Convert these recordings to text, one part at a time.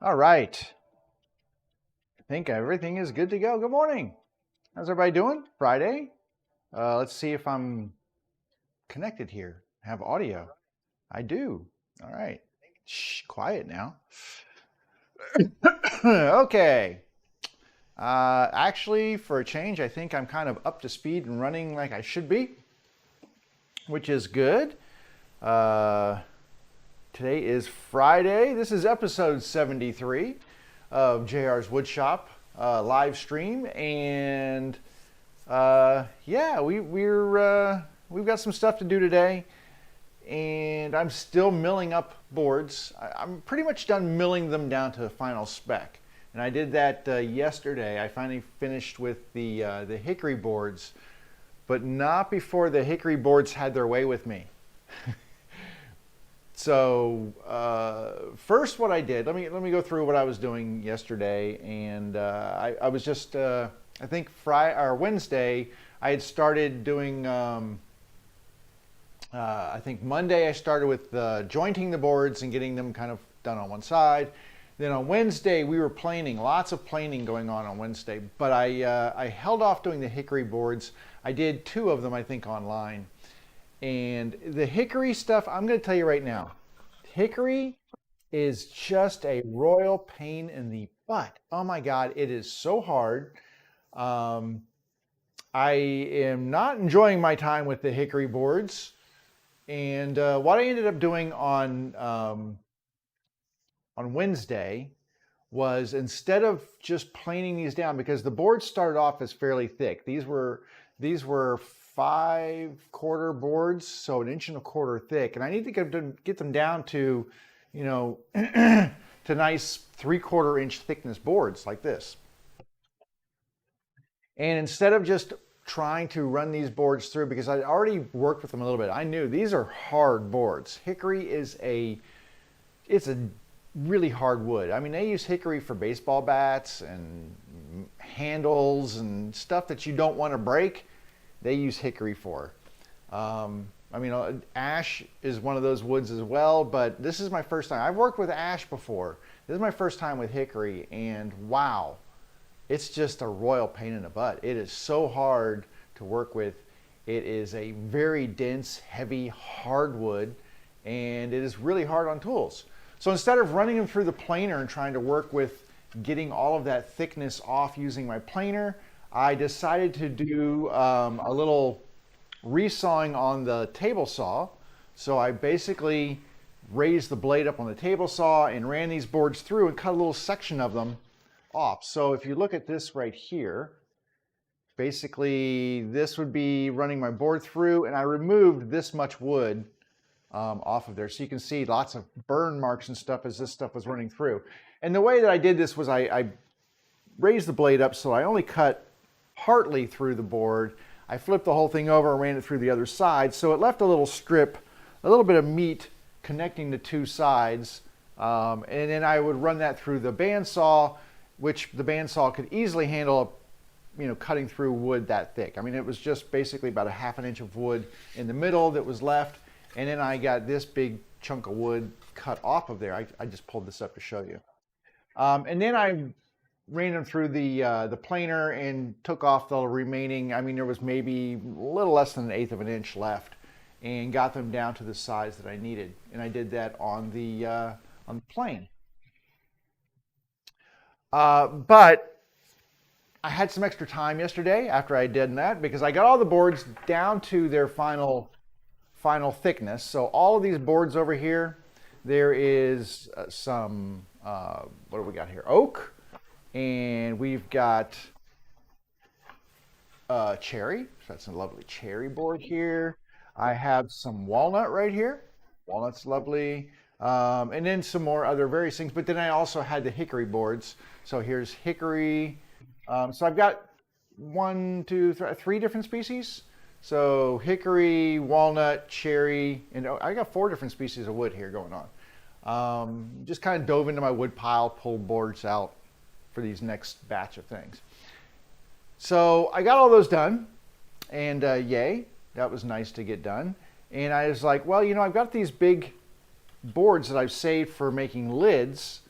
All right. I think everything is good to go. Good morning. How's everybody doing? Friday. Let's see if I'm connected here. I have audio. I do. All right. Shh, quiet now. Okay. Actually, for a change, I think I'm kind of up to speed and running like I should be, which is good. Today is Friday. This is episode 73 of JR's Woodshop live stream, and yeah, we've got some stuff to do today, and I'm still milling up boards. I'm pretty much done milling them down to the final spec, and I did that yesterday. I finally finished with the Hickory boards, but not before the Hickory boards had their way with me. So first, what I did, let me go through what I was doing yesterday, and I was just I think Wednesday I had started doing. I think Monday I started with jointing the boards and getting them kind of done on one side. Then on Wednesday we were planing, lots of planing going on Wednesday, but I held off doing the Hickory boards. I did 2 of them, I think, online. And the Hickory stuff, I'm going to tell you right now, Hickory is just a royal pain in the butt. Oh my God, it is so hard. Um, I am not enjoying my time with the hickory boards. And what I ended up doing on Wednesday was, instead of just planing these down, because the boards started off as fairly thick. These were 5/4 boards, so 1.25 inches thick, and I need to get them down to, you know, to nice 3/4 inch thickness boards like this. And instead of just trying to run these boards through, because I already worked with them a little bit, I knew these are hard boards. Hickory it's a really hard wood. I mean, they use hickory for baseball bats and handles and stuff that you don't want to break. They use hickory for. I mean, ash is one of those woods as well, but this is my first time. I've worked with ash before. This is my first time with hickory, and wow, it's just a royal pain in the butt. It is so hard to work with. It is a very dense, heavy, hardwood, and it is really hard on tools. So instead of running them through the planer and trying to work with getting all of that thickness off using my planer, I decided to do a little resawing on the table saw. So I basically raised the blade up on the table saw and ran these boards through and cut a little section of them off. So if you look at this right here, basically this would be running my board through, and I removed this much wood off of there. So you can see lots of burn marks and stuff as this stuff was running through. And the way that I did this was I raised the blade up, so I only cut partly through the board. I flipped the whole thing over and ran it through the other side, so it left a little strip, a little bit of meat connecting the two sides. And then I would run that through the bandsaw, which the bandsaw could easily handle, cutting through wood that thick. I mean, it was just basically about 1/2 inch of wood in the middle that was left. And then I got this big chunk of wood cut off of there. I just pulled this up to show you. And then I ran them through the planer and took off the remaining. I mean, there was maybe a little less than 1/8 of an inch left, and got them down to the size that I needed. And I did that on the plane. But I had some extra time yesterday after I did that, because I got all the boards down to their final thickness. So all of these boards over here, there is some, what do we got here? Oak, and we've got cherry. So that's a lovely cherry board here. I have some walnut right here. Walnut's lovely. And then some more other various things. But then I also had the hickory boards. So here's hickory. So I've got 3 different species. So hickory, walnut, cherry, and I got 4 different species of wood here going on. Just kind of dove into my wood pile, pulled boards out for these next batch of things. So I got all those done, and yay, that was nice to get done. And I was like, well, I've got these big boards that I've saved for making lids,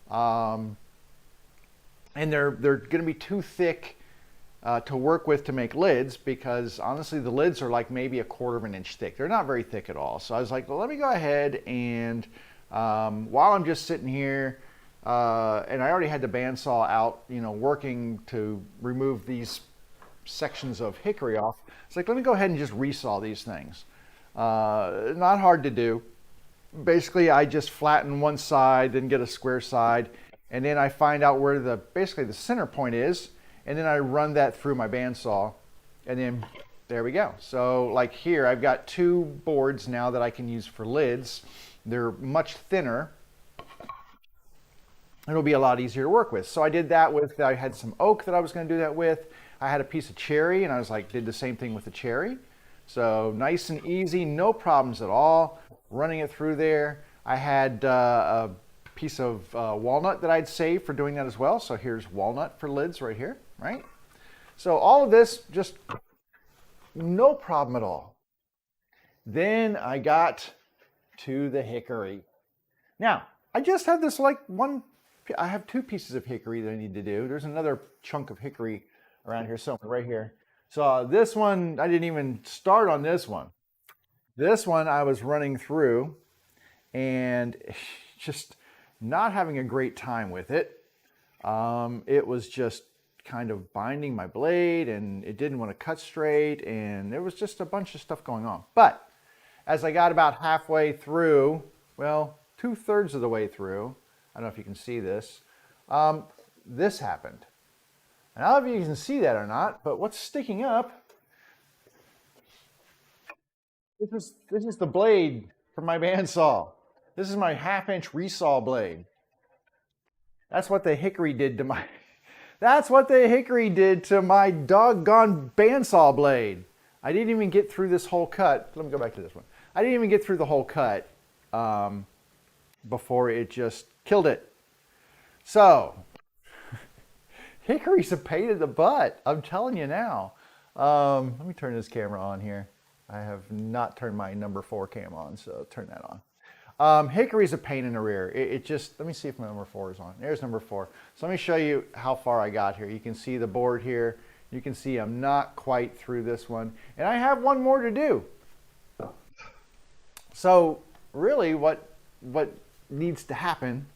and they're going to be too thick to work with to make lids, because honestly the lids are like maybe 1/4 inch thick. They're not very thick at all. So I was like, well, let me go ahead and while I'm just sitting here, and I already had the bandsaw out, working to remove these sections of hickory off. It's like, let me go ahead and just resaw these things. Not hard to do. Basically, I just flatten one side, then get a square side, and then I find out where basically the center point is, and then I run that through my bandsaw, and then there we go. So like here, I've got 2 boards now that I can use for lids. They're much thinner. It'll be a lot easier to work with. So I did that with, I had some oak that I was going to do that with. I had a piece of cherry, and I was like, did the same thing with the cherry. So nice and easy, no problems at all, running it through there. I had a piece of walnut that I'd saved for doing that as well. So here's walnut for lids right here, right? So all of this, just no problem at all. Then I got to the hickory. Now, I just have this I have 2 pieces of hickory that I need to do. There's another chunk of hickory around here somewhere, right here. So this one, I didn't even start on this one. This one I was running through and just not having a great time with it. It was just kind of binding my blade, and it didn't want to cut straight, and there was just a bunch of stuff going on. But as I got about halfway through, well, 2/3 of the way through, I don't know if you can see this, this happened. And I don't know if you can see that or not, but what's sticking up, this is the blade from my bandsaw. This is my 1/2-inch resaw blade. That's what the Hickory did to my, that's what the Hickory did to my doggone bandsaw blade. I didn't even get through this whole cut. Let me go back to this one. I didn't even get through the whole cut before it just killed it. So, Hickory's a pain in the butt. I'm telling you now. Let me turn this camera on here. I have not turned my number 4 cam on, so turn that on. Hickory's a pain in the rear. It just, let me see if my number 4 is on. There's number 4. So let me show you how far I got here. You can see the board here. You can see I'm not quite through this one. And I have one more to do. So really what needs to happen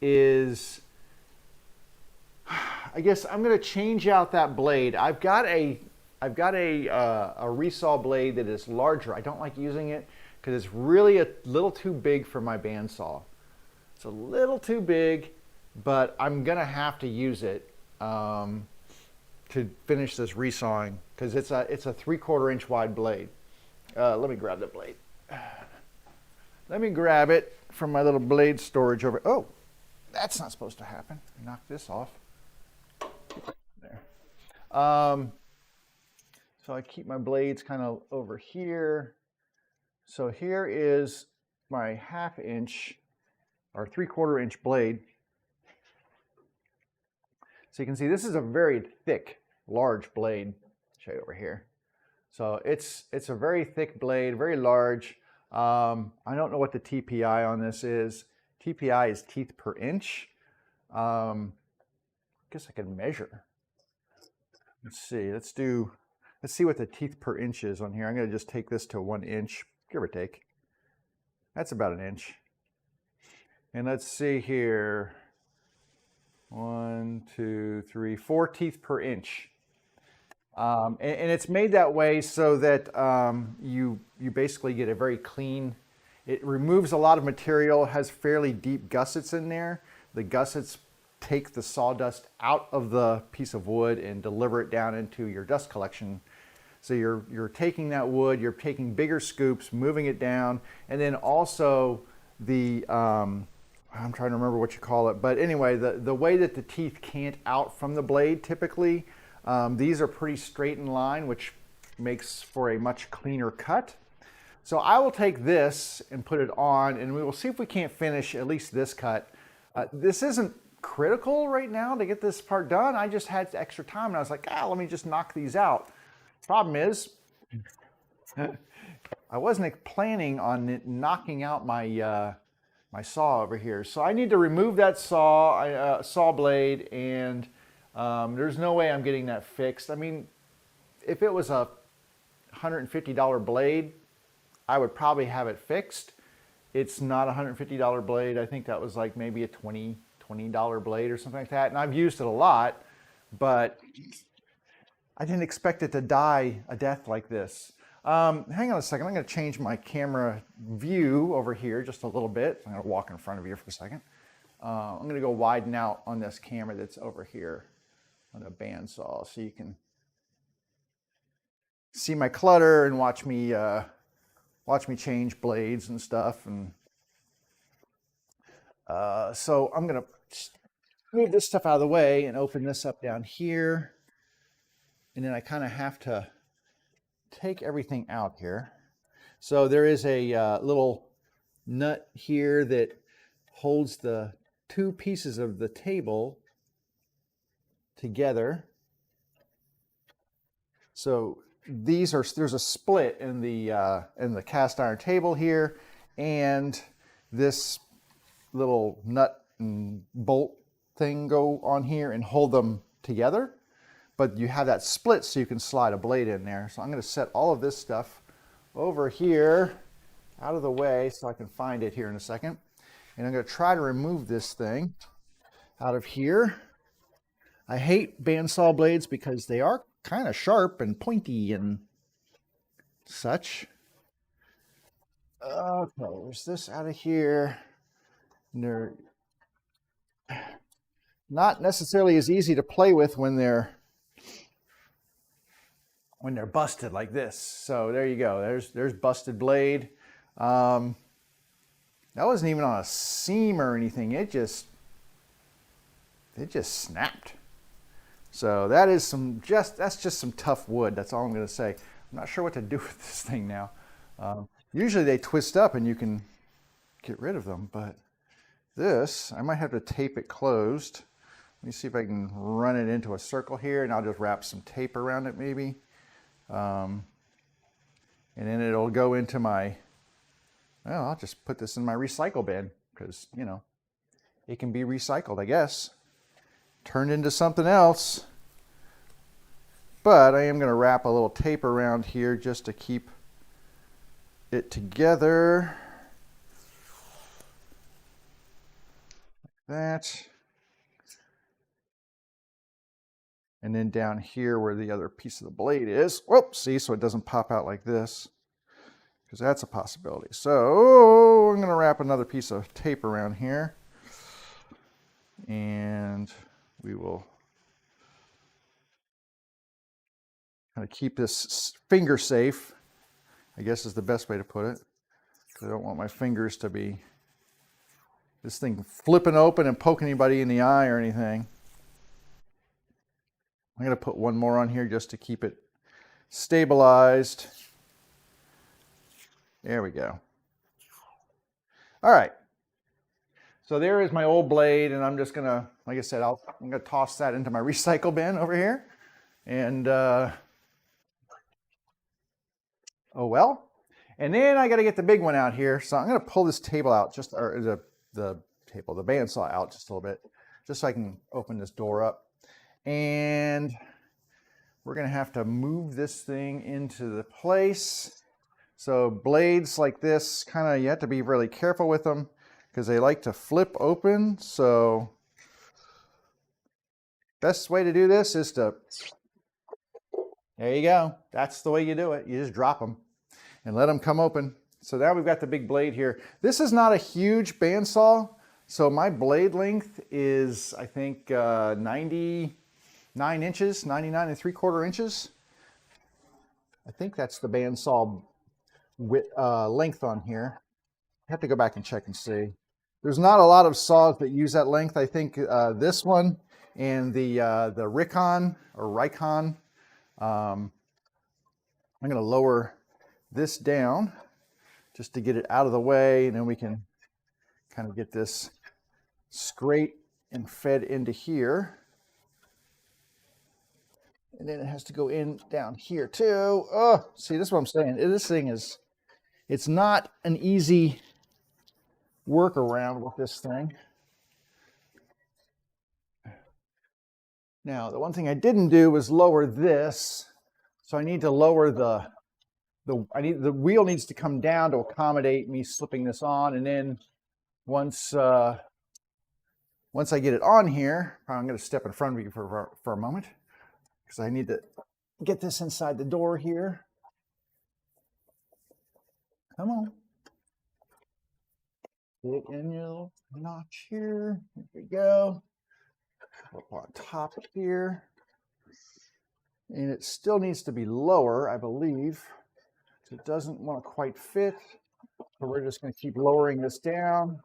is, I guess I'm going to change out that blade. I've got a resaw blade that is larger. I don't like using it because it's really a little too big for my bandsaw. It's a little too big, but I'm going to have to use it to finish this resawing because it's a 3/4 inch wide blade. Let me grab the blade. Let me grab it from my little blade storage over. Oh, that's not supposed to happen. Knock this off. There. So I keep my blades kind of over here. So here is my 1/2 inch or 3/4 inch blade. So you can see this is a very thick, large blade. I'll show you over here. So it's a very thick blade, very large. I don't know what the TPI on this is. TPI is teeth per inch. I guess I can measure. Let's see. Let's see what the teeth per inch is on here. I'm going to just take this to 1 inch, give or take. That's about 1 inch. And let's see here. 1, 2, 3, 4 teeth per inch. And it's made that way so that you basically get a very clean, it removes a lot of material, has fairly deep gussets in there. The gussets take the sawdust out of the piece of wood and deliver it down into your dust collection. So you're taking that wood, you're taking bigger scoops, moving it down, and then also the, I'm trying to remember what you call it, but anyway, the way that the teeth cant out from the blade typically, these are pretty straight in line, which makes for a much cleaner cut. So I will take this and put it on, and we will see if we can't finish at least this cut. This isn't critical right now to get this part done. I just had extra time, and I was like, let me just knock these out. Problem is, I wasn't planning on knocking out my my saw over here. So I need to remove that saw blade, and there's no way I'm getting that fixed. I mean, if it was a $150 blade, I would probably have it fixed. It's not a $150 blade. I think that was like maybe a $20 blade or something like that. And I've used it a lot, but I didn't expect it to die a death like this. Hang on a second. I'm going to change my camera view over here just a little bit. I'm going to walk in front of you for a second. I'm going to go widen out on this camera that's over here on a bandsaw so you can see my clutter and watch me change blades and stuff. And so I'm going to move this stuff out of the way and open this up down here. And then I kind of have to take everything out here. So there is a little nut here that holds the 2 pieces of the table together. So there's a split in the cast iron table here, and this little nut and bolt thing go on here and hold them together. But you have that split so you can slide a blade in there. So I'm going to set all of this stuff over here out of the way so I can find it here in a second. And I'm going to try to remove this thing out of here. I hate bandsaw blades because they are kind of sharp and pointy and such. Okay, there's this out of here. And they're not necessarily as easy to play with when they're busted like this. So there you go. There's busted blade. That wasn't even on a seam or anything. It just snapped. So that is that's just some tough wood. That's all I'm going to say. I'm not sure what to do with this thing now. Usually they twist up and you can get rid of them, but this, I might have to tape it closed. Let me see if I can run it into a circle here, and I'll just wrap some tape around it maybe. And then it'll go into my, well, I'll just put this in my recycle bin because, you know, it can be recycled, I guess. Turned into something else. But I am going to wrap a little tape around here just to keep it together. Like that. And then down here where the other piece of the blade is, whoop, see, so it doesn't pop out like this, because that's a possibility. So I'm going to wrap another piece of tape around here, and we will kind of keep this finger safe, I guess is the best way to put it, because I don't want my fingers to be this thing flipping open and poke anybody in the eye or anything. I'm going to put one more on here just to keep it stabilized. There we go. All right. So there is my old blade, and I'm just going to, like I said, I'm going to toss that into my recycle bin over here. And, oh well. And then I got to get the big one out here. So I'm going to pull this table out, or the bandsaw out just a little bit, just so I can open this door up. And we're going to have to move this thing into the place. So blades like this, kind of, you have to be really careful with them because they like to flip open. So best way to do this is to, there you go. That's the way you do it. You just drop them and let them come open. So now we've got the big blade here. This is not a huge bandsaw. So my blade length is, I think, 99 inches, 99 3/4 inches. I think that's the bandsaw length on here. I have to go back and check and see. There's not a lot of saws that use that length. I think this one and the Rikon or Rikon. I'm going to lower this down just to get it out of the way, and then we can kind of get this straight and fed into here. And then it has to go in down here too. Oh, see, this is what I'm saying. This thing is, it's not an easy workaround with this thing. Now, the one thing I didn't do was lower this. So I need to lower the wheel needs to come down to accommodate me slipping this on. And then once I get it on here, I'm going to step in front of you for a moment, because I need to get this inside the door here. Come on. Get in your notch here. There we go. Up on top here. And it still needs to be lower, I believe. So it doesn't want to quite fit. So we're just going to keep lowering this down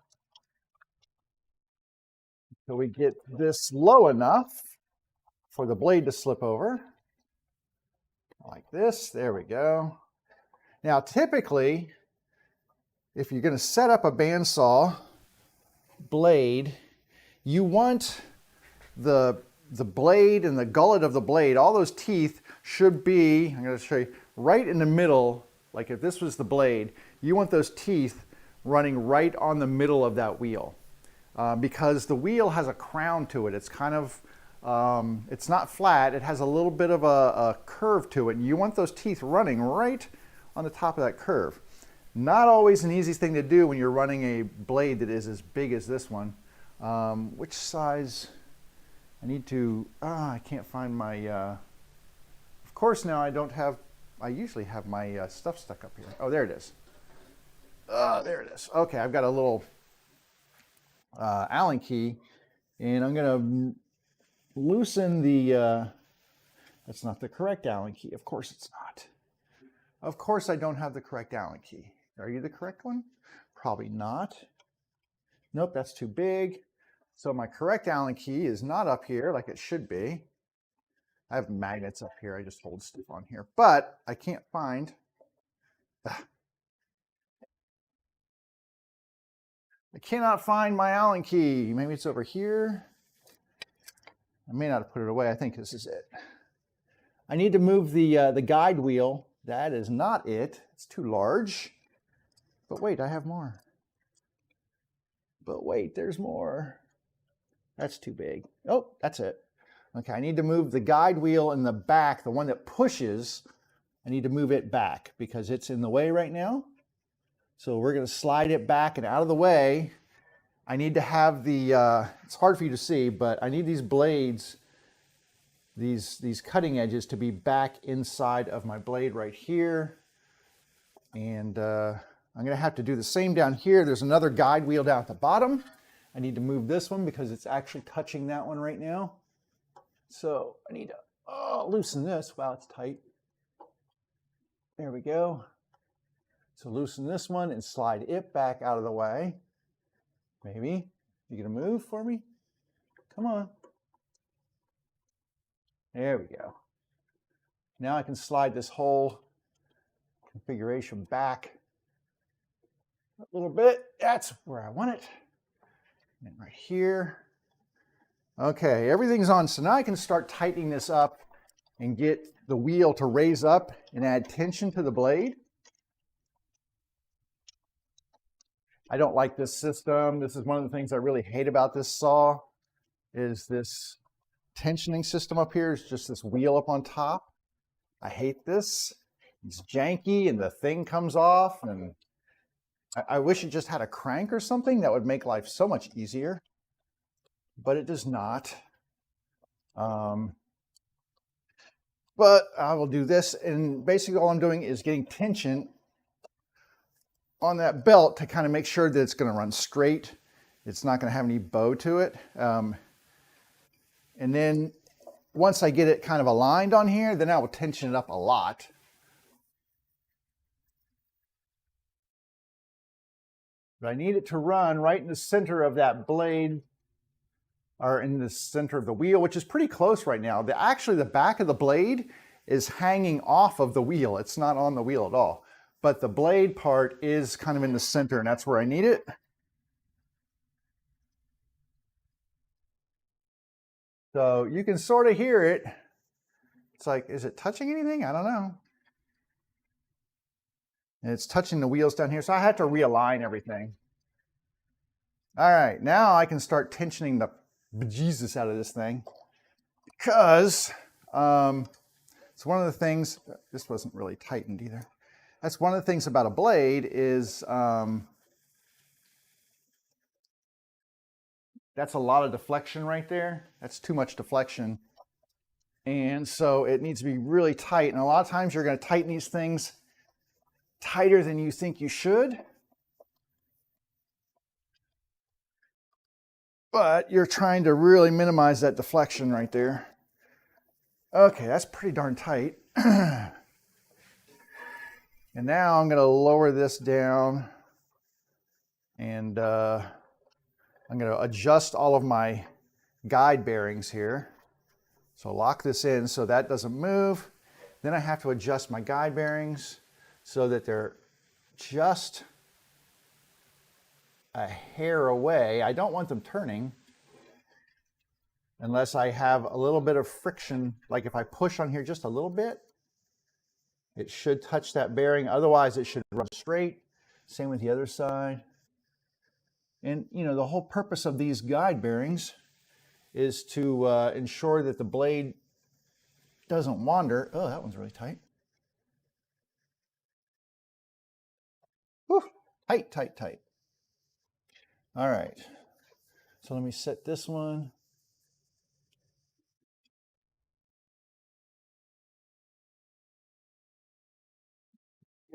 until we get this low enough for the blade to slip over. Like this. There we go. Now, typically, if you're going to set up a bandsaw blade, you want the blade and the gullet of the blade, all those teeth should be, I'm going to show you, right in the middle. Like if this was the blade, you want those teeth running right on the middle of that wheel, because the wheel has a crown to it. It's kind of, it's not flat. It has a little bit of a curve to it, and you want those teeth running right on the top of that curve. Not always an easy thing to do when you're running a blade that is as big as this one. Which size I need to, I can't find my, of course now I don't have, I usually have my stuff stuck up here. Oh, there it is. There it is. Okay, I've got a little Allen key, and I'm going to loosen the, that's not the correct Allen key. Of course it's not. Of course I don't have the correct Allen key. Are you the correct one? Probably not. Nope, that's too big. So my correct Allen key is not up here like it should be. I have magnets up here. I just hold stuff on here, but I can't find. I cannot find my Allen key. Maybe it's over here. I may not have put it away. I think this is it. I need to move the guide wheel. That is not it. It's too large. But wait, I have more. But wait, there's more. That's too big. Oh, that's it. Okay, I need to move the guide wheel in the back, the one that pushes. I need to move it back because it's in the way right now. So we're going to slide it back and out of the way. I need to have the, it's hard for you to see, but I need these blades, these cutting edges to be back inside of my blade right here. And I'm going to have to do the same down here. There's another guide wheel down at the bottom. I need to move this one because it's actually touching that one right now. So I need to loosen this. Wow, it's tight. There we go. So loosen this one and slide it back out of the way. Maybe. You gonna move for me? Come on. There we go. Now I can slide this whole configuration back a little bit. That's where I want it. And right here. Okay, everything's on. So now I can start tightening this up and get the wheel to raise up and add tension to the blade. I don't like this system. This is one of the things I really hate about this saw, is this tensioning system up here. It's just this wheel up on top. I hate this. It's janky and the thing comes off, and I wish it just had a crank or something that would make life so much easier, but it does not. But I will do this, and basically all I'm doing is getting tension on that belt to kind of make sure that it's going to run straight. It's not going to have any bow to it. And then once I get it kind of aligned on here, then I will tension it up a lot. But I need it to run right in the center of that blade, or in the center of the wheel, which is pretty close right now. Actually, the back of the blade is hanging off of the wheel. It's not on the wheel at all. But the blade part is kind of in the center, and that's where I need it. So you can sort of hear it. It's like, is it touching anything? I don't know. And it's touching the wheels down here, so I have to realign everything. All right, now I can start tensioning the bejesus out of this thing, because it's one of the things, this wasn't really tightened either. That's one of the things about a blade is that's a lot of deflection right there. That's too much deflection. And so it needs to be really tight. And a lot of times you're going to tighten these things tighter than you think you should. But you're trying to really minimize that deflection right there. Okay, that's pretty darn tight. And now I'm going to lower this down, and I'm going to adjust all of my guide bearings here. So lock this in so that doesn't move. Then I have to adjust my guide bearings so that they're just a hair away. I don't want them turning unless I have a little bit of friction. Like if I push on here just a little bit, it should touch that bearing. Otherwise, it should run straight. Same with the other side. And you know, the whole purpose of these guide bearings is to ensure that the blade doesn't wander. Oh, that one's really tight. Whew. Tight, tight, tight. All right. So let me set this one.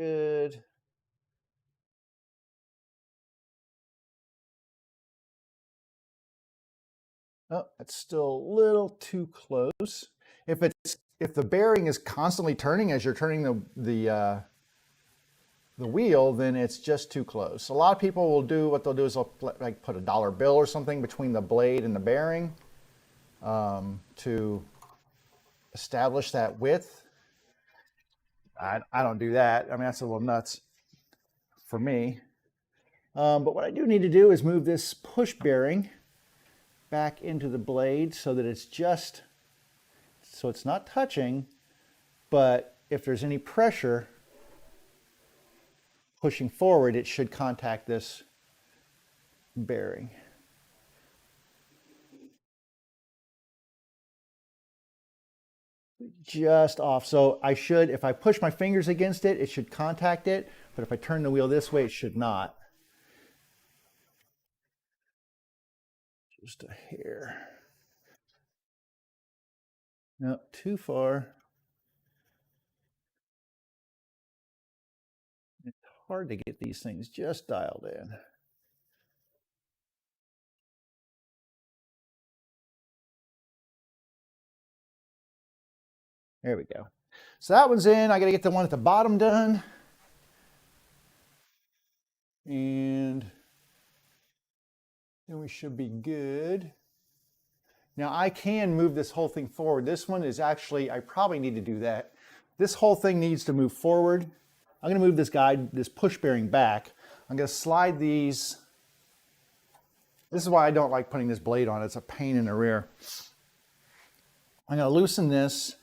good. Oh, it's still a little too close. If the bearing is constantly turning as you're turning the wheel, then it's just too close. A lot of people will do what they'll do is they'll like put a dollar bill or something between the blade and the bearing to establish that width. I don't do that. I mean, that's a little nuts for me. But what I do need to do is move this push bearing back into the blade so that it's just, so it's not touching, but if there's any pressure pushing forward, it should contact this bearing. Just off. So I should, if I push my fingers against it, it should contact it, but if I turn the wheel this way, it should not. Just a hair. No, too far. It's hard to get these things just dialed in. There we go. So that one's in. I got to get the one at the bottom done. And then we should be good. Now I can move this whole thing forward. This one is actually, I probably need to do that. This whole thing needs to move forward. I'm going to move this push bearing back. I'm going to slide these. This is why I don't like putting this blade on. It's a pain in the rear. I'm going to loosen this,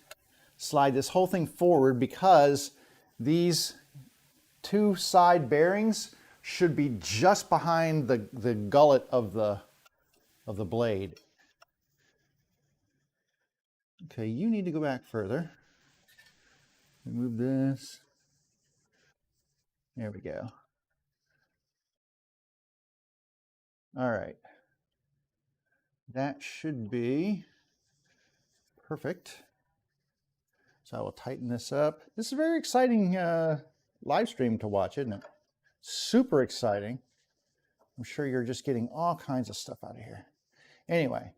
slide this whole thing forward because these two side bearings should be just behind the gullet of the blade. Okay, you need to go back further. Move this. There we go. All right. That should be perfect. So I will tighten this up. This is a very exciting live stream to watch, isn't it? Super exciting. I'm sure you're just getting all kinds of stuff out of here. Anyway,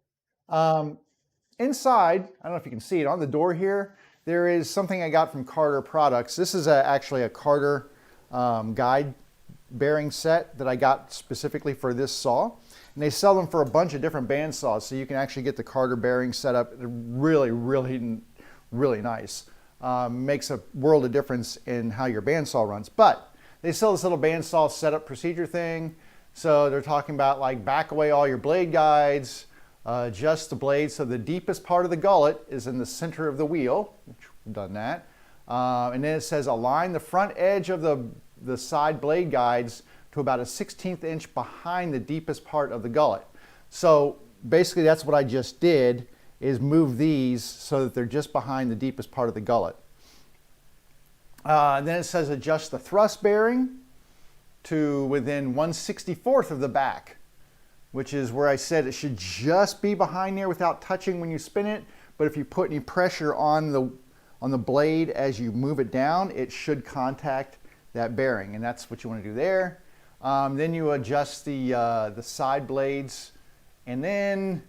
inside, I don't know if you can see it, on the door here, there is something I got from Carter Products. This is actually a Carter guide bearing set that I got specifically for this saw. And they sell them for a bunch of different band saws, so you can actually get the Carter bearing set up. Really, really, really nice. Makes a world of difference in how your bandsaw runs. But they sell this little bandsaw setup procedure thing. So they're talking about like back away all your blade guides, adjust the blade so the deepest part of the gullet is in the center of the wheel, which we've done that. And then it says align the front edge of the side blade guides to about a 1/16 inch behind the deepest part of the gullet. So basically that's what I just did, is move these so that they're just behind the deepest part of the gullet. Then it says adjust the thrust bearing to within 1/64 of the back, which is where I said it should just be behind there without touching when you spin it. But if you put any pressure on the blade as you move it down, it should contact that bearing, and that's what you want to do there. Then you adjust the side blades, and then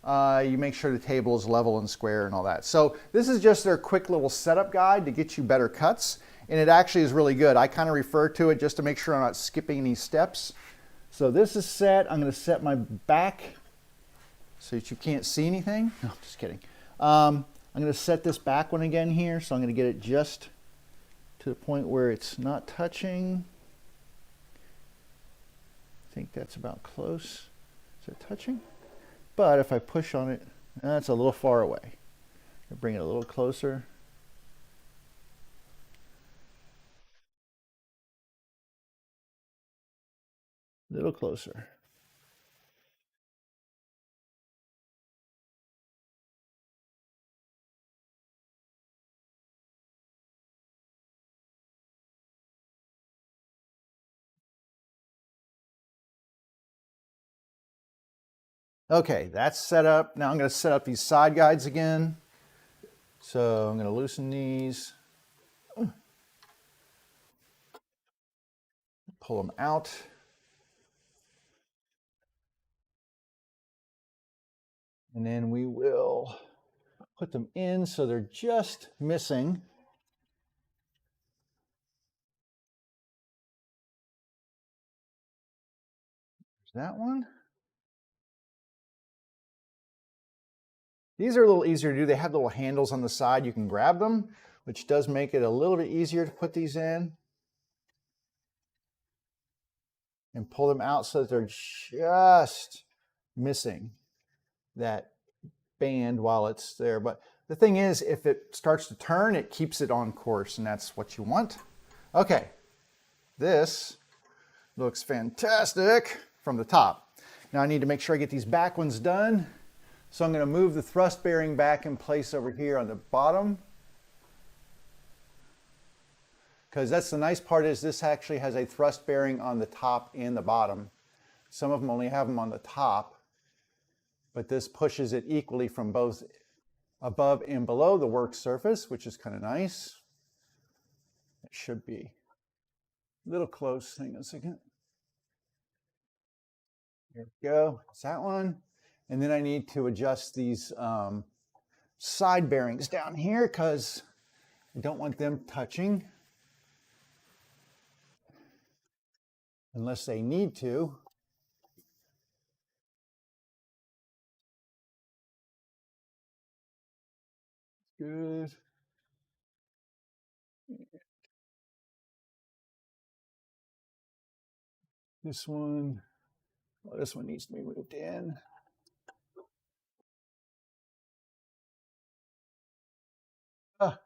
you make sure the table is level and square and all that. So this is just their quick little setup guide to get you better cuts, and it actually is really good. I kind of refer to it just to make sure I'm not skipping any steps. So this is set. I'm going to set my back so that you can't see anything. No, just kidding. I'm going to set this back one again here, so I'm going to get it just to the point where it's not touching. I think that's about close. Is it touching? But if I push on it, that's a little far away. I'll bring it a little closer. A little closer. Okay, that's set up. Now I'm going to set up these side guides again. So I'm going to loosen these. pull them out. And then we will put them in so they're just missing. There's that one. These are a little easier to do. They have little handles on the side. You can grab them, which does make it a little bit easier to put these in. And pull them out so that they're just missing that band while it's there. But the thing is, if it starts to turn, it keeps it on course, and that's what you want. Okay, this looks fantastic from the top. Now I need to make sure I get these back ones done. So I'm going to move the thrust bearing back in place over here on the bottom. Because that's the nice part, is this actually has a thrust bearing on the top and the bottom. Some of them only have them on the top, but this pushes it equally from both above and below the work surface, which is kind of nice. It should be a little close. Hang on a second. There we go. It's that one. And then I need to adjust these side bearings down here because I don't want them touching unless they need to. Good. This one, well, this one needs to be moved in.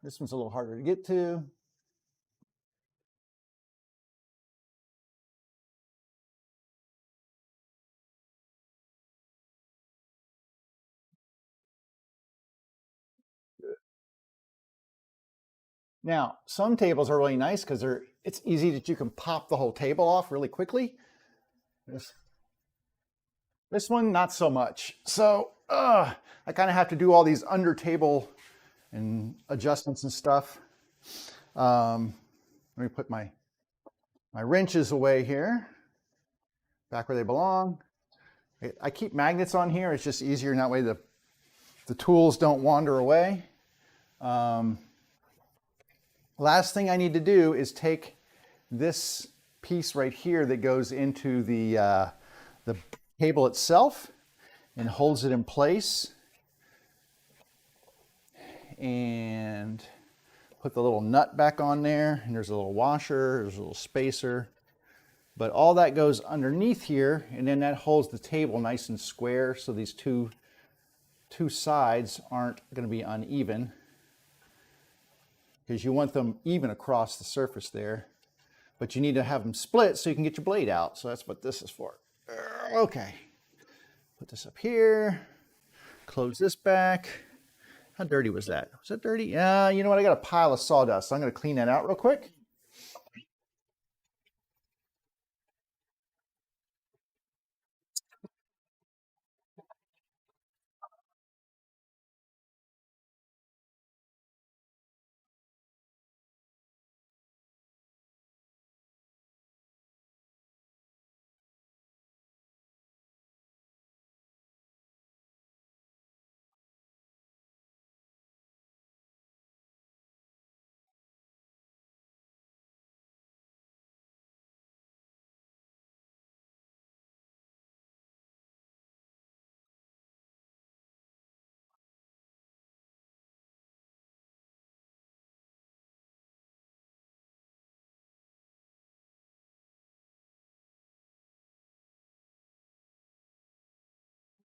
This one's a little harder to get to. Good. Now, some tables are really nice because it's easy that you can pop the whole table off really quickly. This one, not so much. So I kind of have to do all these under table and adjustments and stuff. Let me put my wrenches away here, back where they belong. I keep magnets on here. It's just easier, and that way the tools don't wander away. Last thing I need to do is take this piece right here that goes into the table itself and holds it in place, and put the little nut back on there, and there's a little washer, there's a little spacer, but all that goes underneath here, and then that holds the table nice and square so these two sides aren't going to be uneven, because you want them even across the surface there, but you need to have them split so you can get your blade out. So that's what this is for. Okay, put this up here, close this back. How dirty was that? Was that dirty? Yeah, you know what? I got a pile of sawdust, so I'm going to clean that out real quick.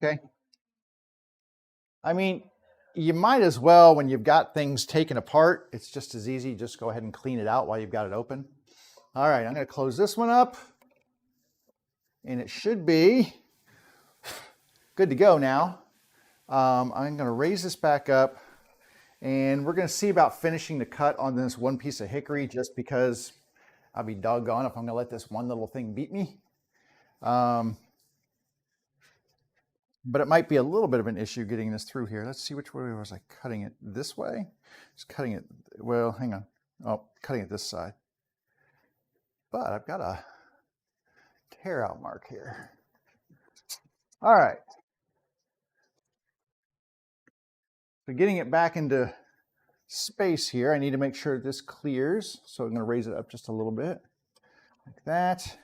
Okay. I mean, you might as well, when you've got things taken apart, it's just as easy, just go ahead and clean it out while you've got it open. All right, I'm going to close this one up, and it should be good to go now. I'm going to raise this back up, and we're going to see about finishing the cut on this one piece of hickory, just because I'll be doggone if I'm going to let this one little thing beat me. But it might be a little bit of an issue getting this through here. Let's see, which way was I cutting it? This way? Just cutting it, well, hang on. Oh, cutting it this side. But I've got a hair out mark here. All right. So getting it back into space here, I need to make sure this clears. So I'm going to raise it up just a little bit like that.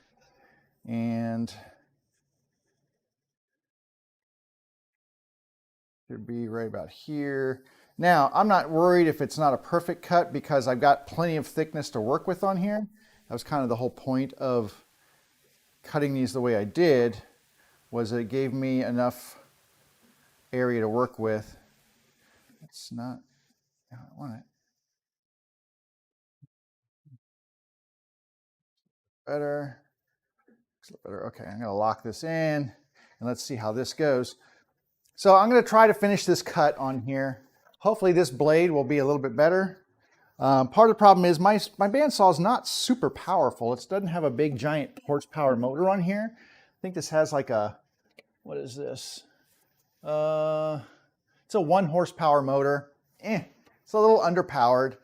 And should be right about here. Now, I'm not worried if it's not a perfect cut because I've got plenty of thickness to work with on here. That was kind of the whole point of cutting these the way I did, was it gave me enough area to work with. It's not, I don't want it. Better. Okay, I'm gonna lock this in and let's see how this goes. So I'm gonna try to finish this cut on here. Hopefully this blade will be a little bit better. Part of the problem is my bandsaw is not super powerful. It doesn't have a big giant horsepower motor on here. I think this has like a, what is this? It's a 1 horsepower motor. It's a little underpowered,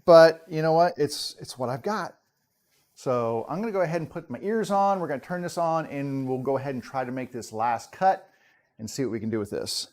but you know what? It's what I've got. So I'm gonna go ahead and put my ears on. We're gonna turn this on and we'll go ahead and try to make this last cut and see what we can do with this.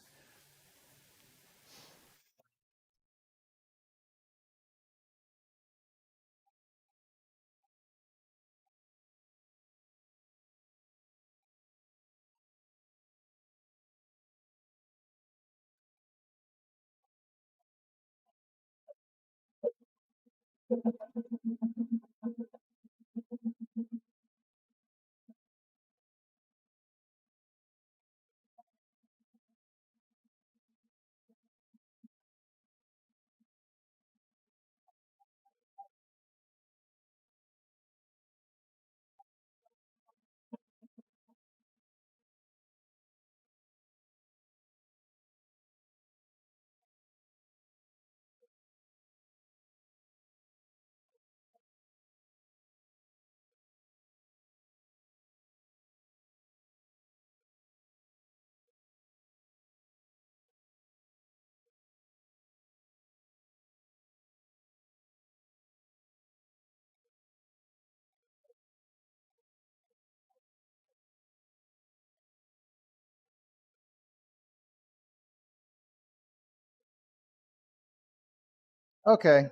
Okay,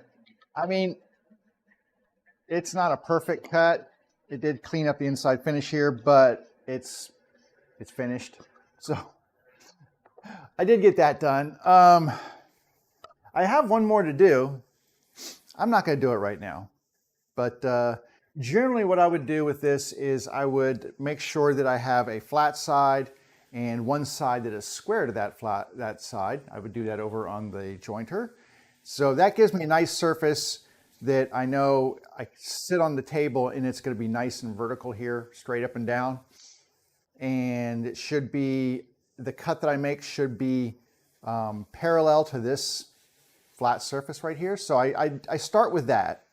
I mean, it's not a perfect cut. It did clean up the inside finish here, but it's finished. So I did get that done. I have one more to do. I'm not going to do it right now, but generally what I would do with this is I would make sure that I have a flat side and one side that is square to that side. I would do that over on the jointer. So that gives me a nice surface that I know I sit on the table and it's going to be nice and vertical here, straight up and down. And it should be, the cut that I make should be parallel to this flat surface right here. So I start with that.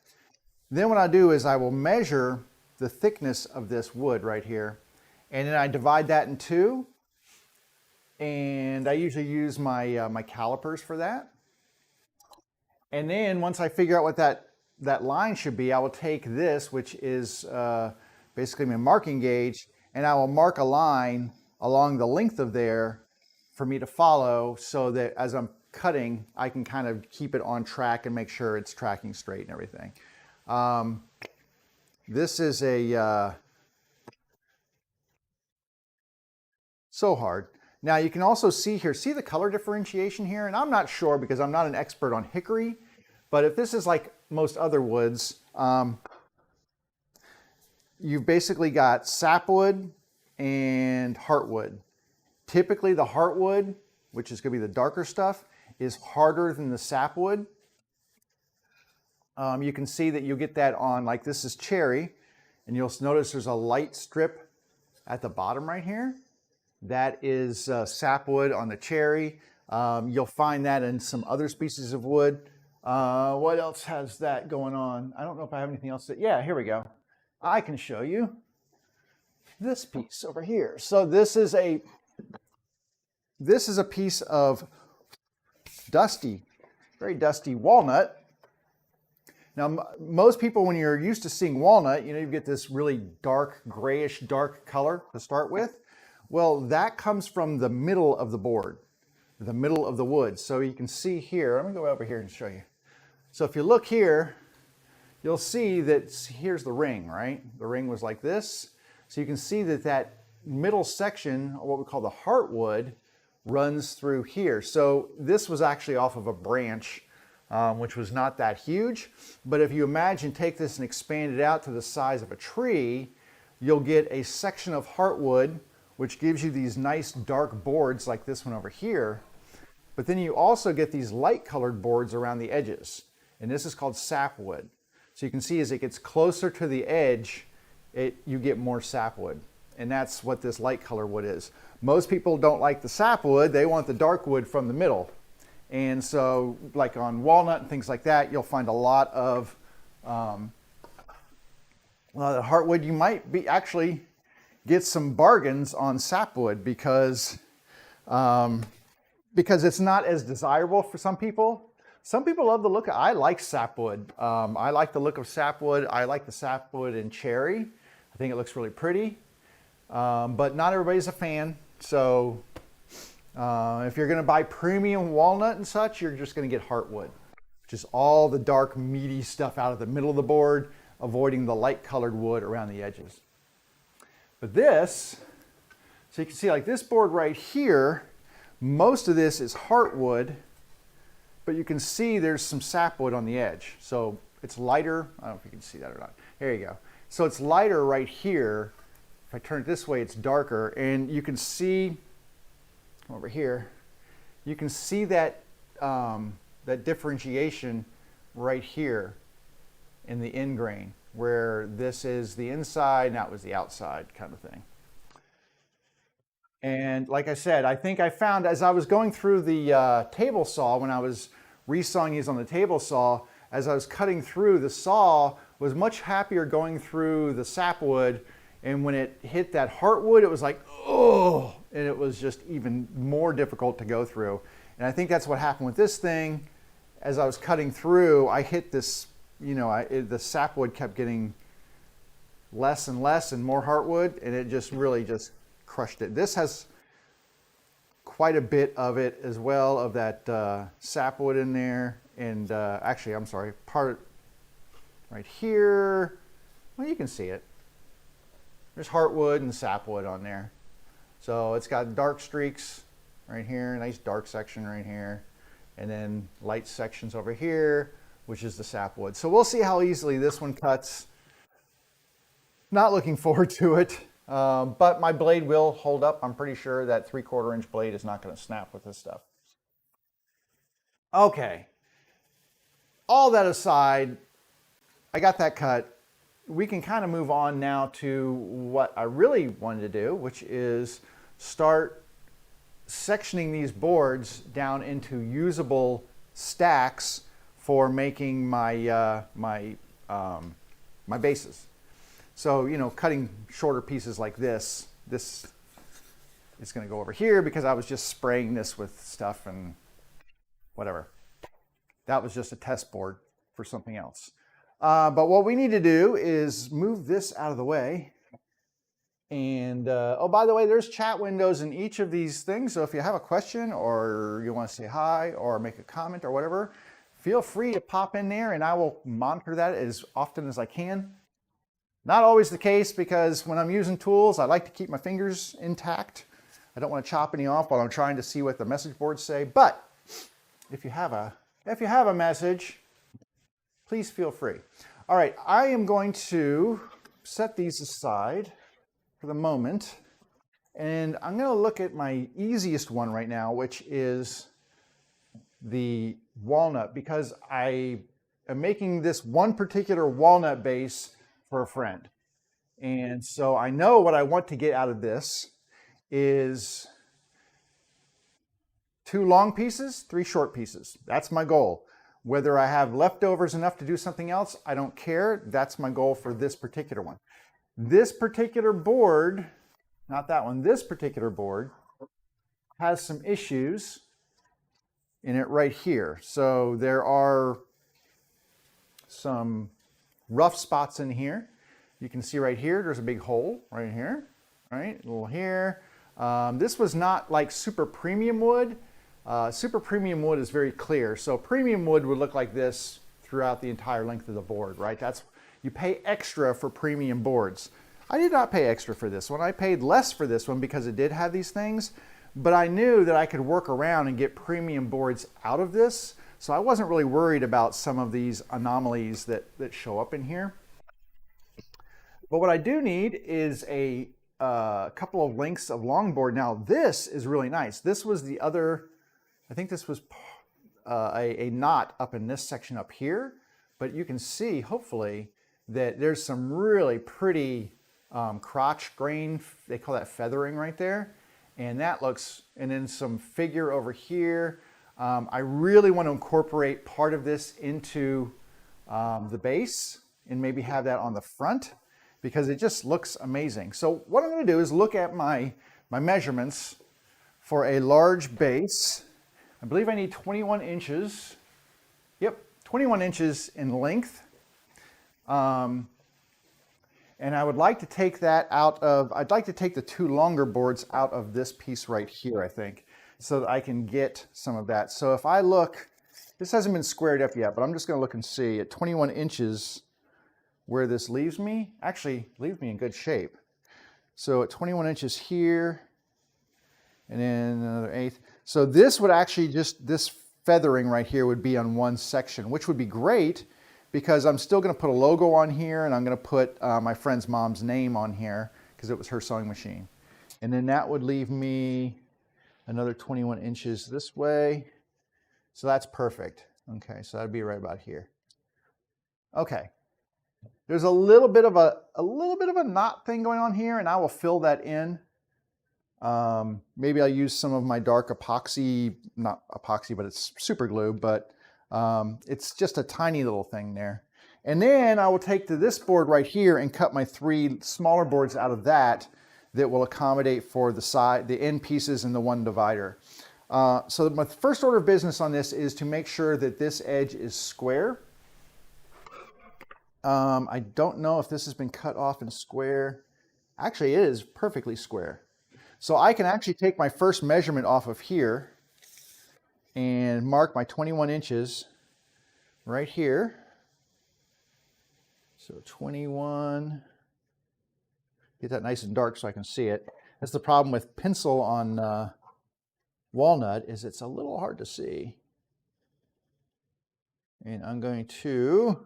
Then what I do is I will measure the thickness of this wood right here, and then I divide that in 2. And I usually use my my calipers for that. And then once I figure out what that line should be, I will take this, which is basically my marking gauge, and I will mark a line along the length of there for me to follow, so that as I'm cutting, I can kind of keep it on track and make sure it's tracking straight and everything. This is a so hard. Now you can also see here, see the color differentiation here? And I'm not sure because I'm not an expert on hickory, but if this is like most other woods, you've basically got sapwood and heartwood. Typically the heartwood, which is going to be the darker stuff, is harder than the sapwood. You can see that you get that on, like this is cherry, and you'll notice there's a light strip at the bottom right here. That is sapwood on the cherry. You'll find that in some other species of wood. What else has that going on? I don't know if I have anything else. Yeah, here we go. I can show you this piece over here. So this is a piece of dusty, very dusty walnut Now, most people, when you're used to seeing walnut, you get this really dark, grayish, dark color to start with. Well, that comes from the middle of the board, the middle of the wood. So you can see here, I'm gonna go over here and show you. So if you look here, you'll see that here's the ring, right? The ring was like this. So you can see that that middle section, what we call the heartwood, runs through here. So this was actually off of a branch, which was not that huge. But if you imagine, take this and expand it out to the size of a tree, you'll get a section of heartwood, which gives you these nice dark boards like this one over here. But then you also get these light colored boards around the edges. And this is called sap wood. So you can see as it gets closer to the edge, you get more sap wood. And that's what this light color wood is. Most people don't like the sap wood, they want the dark wood from the middle. And so like on walnut and things like that, you'll find a lot of heartwood. You might actually get some bargains on sap wood because it's not as desirable for some people. Some people love the look of, I like sapwood. I like the look of sapwood. I like the sapwood in cherry. I think it looks really pretty, but not everybody's a fan. So if you're gonna buy premium walnut and such, you're just gonna get heartwood, which is all the dark, meaty stuff out of the middle of the board, avoiding the light colored wood around the edges. But this, so you can see like this board right here, most of this is heartwood, but you can see there's some sapwood on the edge. So it's lighter. I don't know if you can see that or not. Here you go. So it's lighter right here. If I turn it this way, it's darker. And you can see, come over here, you can see that, that differentiation right here in the end grain, where this is the inside and that was the outside kind of thing. And like I said, I think I found as I was going through the table saw, when I was resawing these on the table saw, as I was cutting through, the saw was much happier going through the sapwood. And when it hit that heartwood, it was like, oh, and it was just even more difficult to go through. And I think that's what happened with this thing. As I was cutting through, I hit this, the sapwood kept getting less and less and more heartwood, and it just really just crushed it. This has quite a bit of it as well, of that sapwood in there. And actually, I'm sorry, part right here, well, you can see it. There's heartwood and sapwood on there. So it's got dark streaks right here, nice dark section right here, and then light sections over here, which is the sapwood. So we'll see how easily this one cuts. Not looking forward to it. But my blade will hold up. I'm pretty sure that 3/4 inch blade is not going to snap with this stuff. Okay. All that aside, I got that cut. We can kind of move on now to what I really wanted to do, which is start sectioning these boards down into usable stacks for making my my bases. So, cutting shorter pieces like this is going to go over here because I was just spraying this with stuff and whatever. That was just a test board for something else. But what we need to do is move this out of the way. And, oh, by the way, there's chat windows in each of these things. So if you have a question or you want to say hi or make a comment or whatever, feel free to pop in there and I will monitor that as often as I can. Not always the case, because when I'm using tools, I like to keep my fingers intact. I don't want to chop any off while I'm trying to see what the message boards say. But if you have a message, please feel free. All right, I am going to set these aside for the moment. And I'm going to look at my easiest one right now, which is the walnut, because I am making this one particular walnut base for a friend. And so I know what I want to get out of this is 2 long pieces, 3 short pieces. That's my goal. Whether I have leftovers enough to do something else, I don't care. That's my goal for this particular one. This particular board, not that one, this particular board has some issues in it right here. So there are some rough spots in here. You can see right here, there's a big hole right here, right? A little here. This was not like super premium wood. Super premium wood is very clear. So premium wood would look like this throughout the entire length of the board, right? You pay extra for premium boards. I did not pay extra for this one. I paid less for this one because it did have these things, but I knew that I could work around and get premium boards out of this. So I wasn't really worried about some of these anomalies that show up in here. But what I do need is a couple of lengths of longboard. Now this is really nice. This was the other, I think this was a knot up in this section up here, but you can see hopefully that there's some really pretty crotch grain, they call that feathering right there. And that looks, and then some figure over here. I really want to incorporate part of this into the base and maybe have that on the front because it just looks amazing. So what I'm going to do is look at my measurements for a large base. I believe I need 21 inches. Yep, 21 inches in length. And I would like to take that out of, I'd like to take the two longer boards out of this piece right here, I think, so that I can get some of that. So if I look, this hasn't been squared up yet, but I'm just going to look and see at 21 inches where this leaves me. Actually, leaves me in good shape. So at 21 inches here, and then another eighth. So this would actually just, this feathering right here would be on one section, which would be great because I'm still going to put a logo on here and I'm going to put my friend's mom's name on here because it was her sewing machine. And then that would leave me another 21 inches this way. So that's perfect. Okay, so that'd be right about here. Okay. There's a little bit of a knot thing going on here and I will fill that in. Maybe I'll use some of my dark epoxy, not epoxy, but it's super glue, but it's just a tiny little thing there. And then I will take to this board right here and cut my three smaller boards out of that will accommodate for the side, the end pieces and the one divider. So my first order of business on this is to make sure that this edge is square. I don't know if this has been cut off in square. Actually, it is perfectly square. So I can actually take my first measurement off of here and mark my 21 inches right here. So 21, get that nice and dark so I can see it. That's the problem with pencil on Walnut is it's a little hard to see. And I'm going to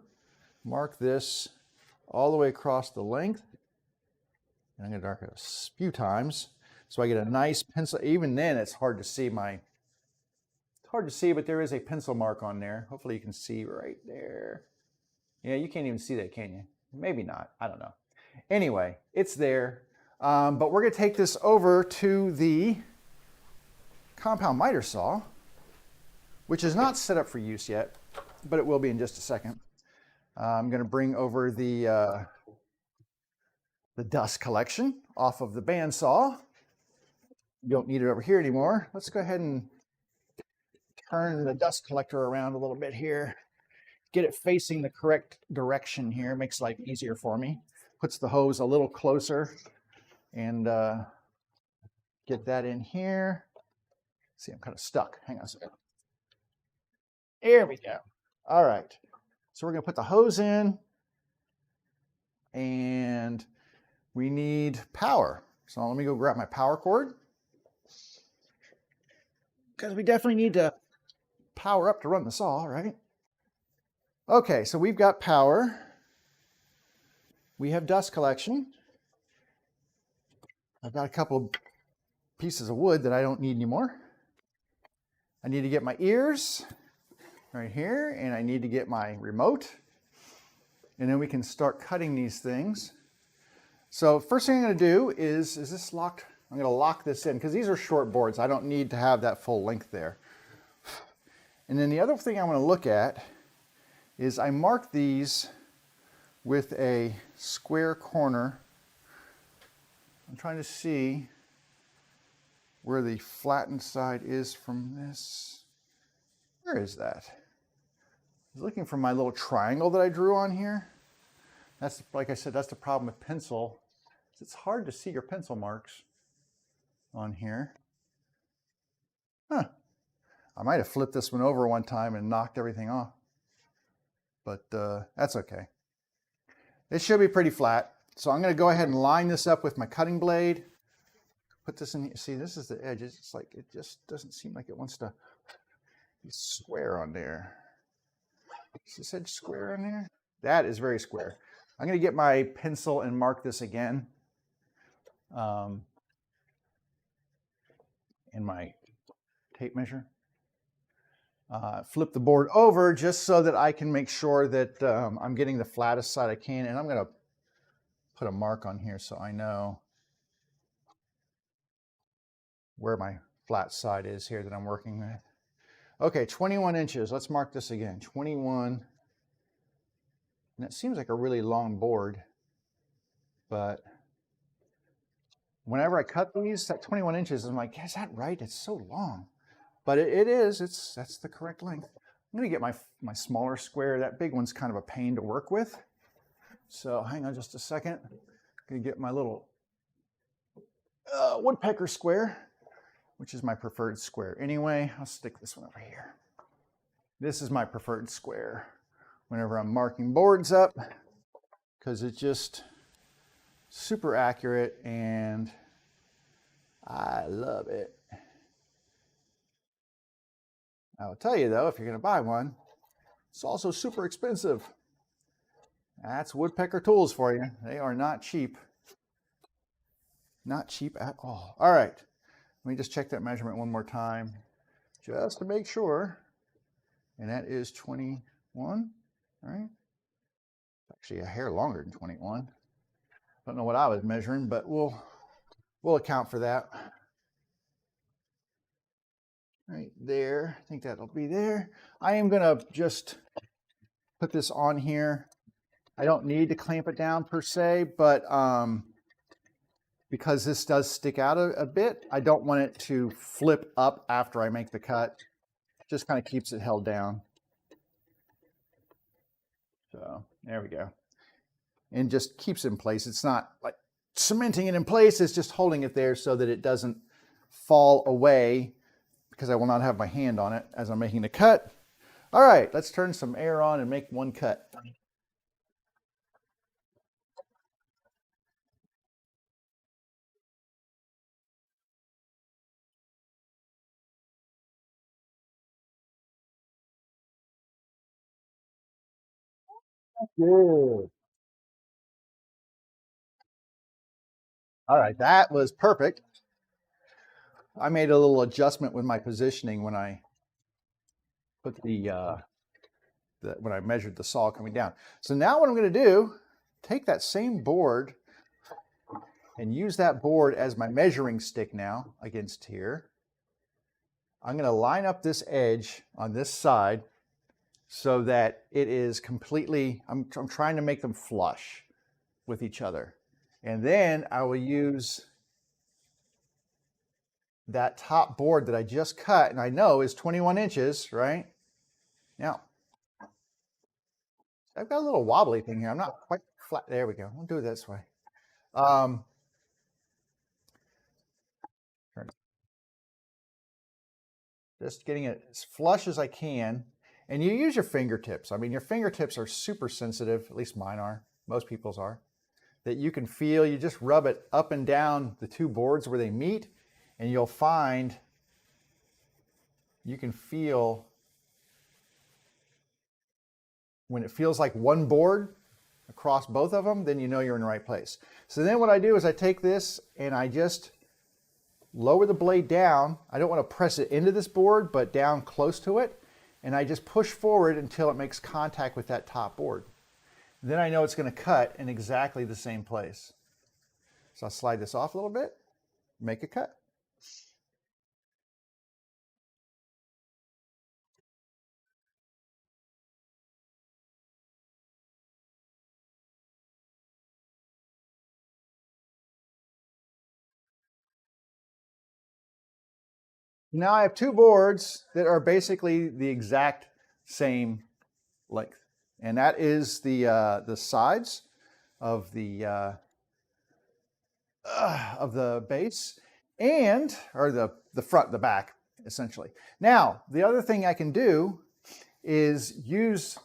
mark this all the way across the length. And I'm going to darken it a few times so I get a nice pencil. Even then it's hard to see it's hard to see, but there is a pencil mark on there. Hopefully you can see right there. Yeah, you can't even see that, can you? Maybe not, I don't know. Anyway, it's there. But we're going to take this over to the compound miter saw, which is not set up for use yet, but it will be in just a second. I'm going to bring over the dust collection off of the bandsaw. You don't need it over here anymore. Let's go ahead and turn the dust collector around a little bit here. Get it facing the correct direction here. Makes life easier for me. Puts the hose a little closer and get that in here. See, I'm kind of stuck. Hang on a second. There we go. All right. So we're going to put the hose in and we need power. So let me go grab my power cord because we definitely need to power up to run the saw, right? Okay, so we've got power. We have dust collection. I've got a couple of pieces of wood that I don't need anymore. I need to get my ears right here, and I need to get my remote. And then we can start cutting these things. So first thing I'm going to do is this locked? I'm going to lock this in because these are short boards. I don't need to have that full length there. And then the other thing I want to look at is I mark these with a square corner. I'm trying to see where the flattened side is from this. Where is that? was looking for my little triangle that I drew on here. That's, like I said, that's the problem with pencil. It's hard to see your pencil marks on here. Huh. I might have flipped this one over one time and knocked everything off, but that's okay. It should be pretty flat. So I'm going to go ahead and line this up with my cutting blade. Put this in here. See, this is the edge. It's like, it just doesn't seem like it wants to be square on there. Is this edge square on there? That is very square. I'm going to get my pencil and mark this again. In my tape measure. Flip the board over just so that I can make sure that I'm getting the flattest side I can. And I'm going to put a mark on here so I know where my flat side is here that I'm working with. Okay, 21 inches. Let's mark this again. 21. And it seems like a really long board, but whenever I cut these, that 21 inches, I'm like, is that right? It's so long. But it is. That's the correct length. I'm going to get my smaller square. That big one's kind of a pain to work with. So hang on just a second. I'm going to get my little woodpecker square, which is my preferred square. Anyway, I'll stick this one over here. This is my preferred square whenever I'm marking boards up, because it's just super accurate and I love it. I'll tell you though, if you're going to buy one, it's also super expensive. That's woodpecker tools for you. They are not cheap. Not cheap at all. All right. Let me just check that measurement one more time just to make sure. And that is 21, right? Actually a hair longer than 21. Don't know what I was measuring, but we'll account for that. Right there, I think that'll be there. I am gonna just put this on here. I don't need to clamp it down per se, but because this does stick out a bit, I don't want it to flip up after I make the cut. It just kind of keeps it held down. So there we go. And just keeps it in place. It's not like cementing it in place, it's just holding it there so that it doesn't fall away, because I will not have my hand on it as I'm making the cut. All right, let's turn some air on and make one cut. Good. All right, that was perfect. I made a little adjustment with my positioning when I put when I measured the saw coming down. So now what I'm going to do, take that same board and use that board as my measuring stick now against here. I'm going to line up this edge on this side so that it is completely, I'm trying to make them flush with each other. And then I will use that top board that I just cut, and I know is 21 inches, right? Now, I've got a little wobbly thing here. I'm not quite flat. There we go. We'll do it this way. Just getting it as flush as I can. And you use your fingertips. I mean, your fingertips are super sensitive, at least mine are, most people's are, that you can feel. You just rub it up and down the two boards where they meet, and you'll find you can feel when it feels like one board across both of them, then you know you're in the right place. So then what I do is I take this and I just lower the blade down. I don't want to press it into this board, but down close to it. And I just push forward until it makes contact with that top board. Then I know it's going to cut in exactly the same place. So I'll slide this off a little bit, make a cut. Now I have two boards that are basically the exact same length. And that is the sides of the base, and or the front, the back, essentially. Now, the other thing I can do is use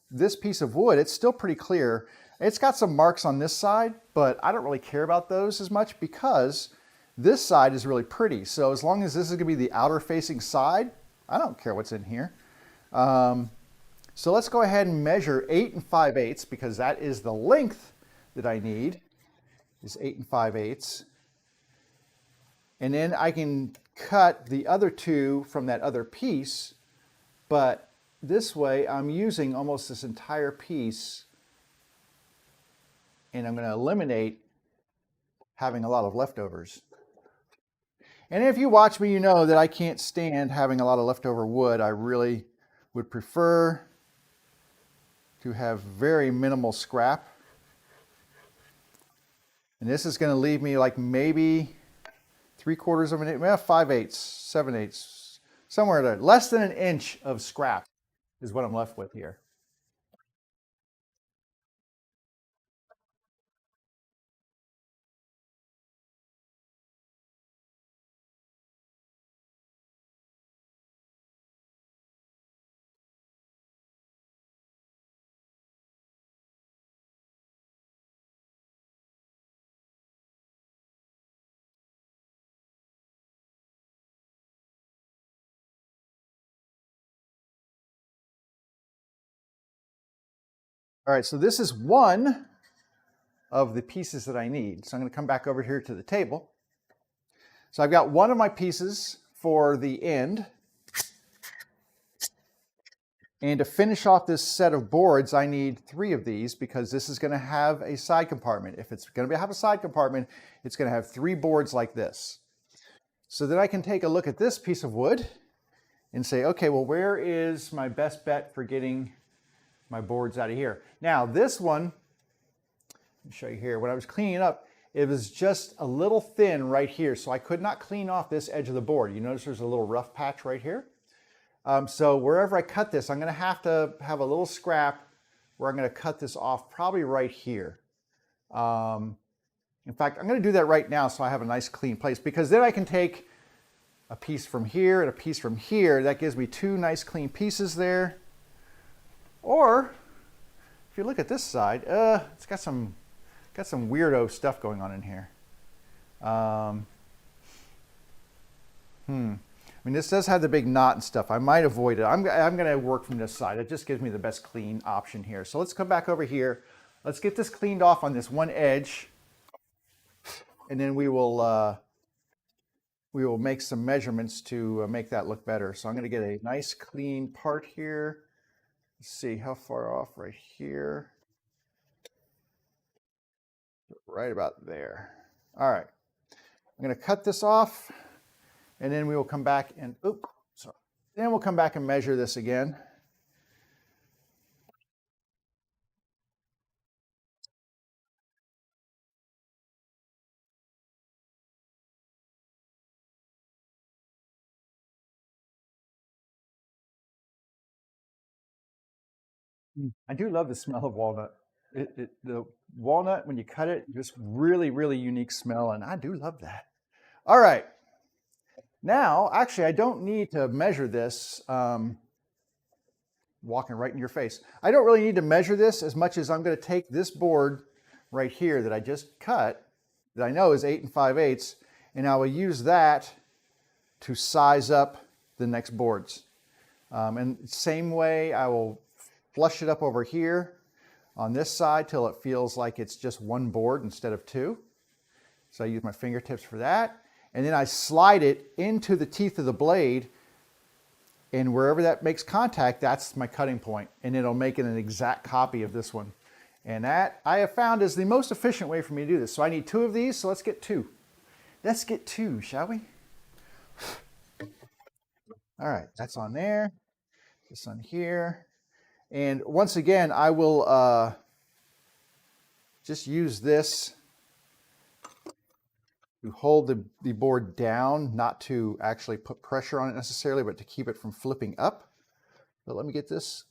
this piece of wood. It's still pretty clear. It's got some marks on this side, but I don't really care about those as much because this side is really pretty. So as long as this is gonna be the outer facing side, I don't care what's in here. So let's go ahead and measure 8 5/8 because that is the length that I need, is 8 5/8. And then I can cut the other two from that other piece, but this way I'm using almost this entire piece, and I'm going to eliminate having a lot of leftovers. And if you watch me, you know that I can't stand having a lot of leftover wood. I really would prefer to have very minimal scrap. And this is going to leave me like maybe 3/4 of an inch, well, 5/8, 7/8, somewhere there, less than an inch of scrap is what I'm left with here. All right, so this is one of the pieces that I need. So I'm going to come back over here to the table. So I've got one of my pieces for the end. And to finish off this set of boards, I need 3 of these because this is going to have a side compartment. If it's going to have a side compartment, it's going to have 3 boards like this. So then I can take a look at this piece of wood and say, okay, well, where is my best bet for getting my boards out of here? Now, this one, let me show you here. When I was cleaning it up, it was just a little thin right here, so I could not clean off this edge of the board. You notice there's a little rough patch right here. So wherever I cut this, I'm going to have a little scrap where I'm going to cut this off probably right here. In fact, I'm going to do that right now so I have a nice clean place, because then I can take a piece from here and a piece from here. That gives me 2 nice clean pieces there. Or if you look at this side, it's got some weirdo stuff going on in here. I mean, this does have the big knot and stuff. I might avoid it. I'm going to work from this side. It just gives me the best clean option here. So let's come back over here. Let's get this cleaned off on this one edge, and then we will make some measurements to make that look better. So I'm going to get a nice clean part here. Let's see how far off right here. Right about there. All right. I'm going to cut this off, and then we will come back and, then we'll come back and measure this again. I do love the smell of walnut. The walnut, when you cut it, just really, really unique smell, and I do love that. All right. Now, actually, I don't need to measure this. Walking right in your face. I don't really need to measure this as much as I'm going to take this board right here that I just cut, that I know is 8 5/8, and I will use that to size up the next boards. And same way, I will flush it up over here on this side till it feels like it's just one board instead of 2. So I use my fingertips for that. And then I slide it into the teeth of the blade, and wherever that makes contact, that's my cutting point, and it'll make it an exact copy of this one. And that I have found is the most efficient way for me to do this. So I need 2 of these, so let's get 2. Let's get 2, shall we? All right, that's on there, this on here. And once again, I will just use this to hold the board down, not to actually put pressure on it necessarily, but to keep it from flipping up. So let me get this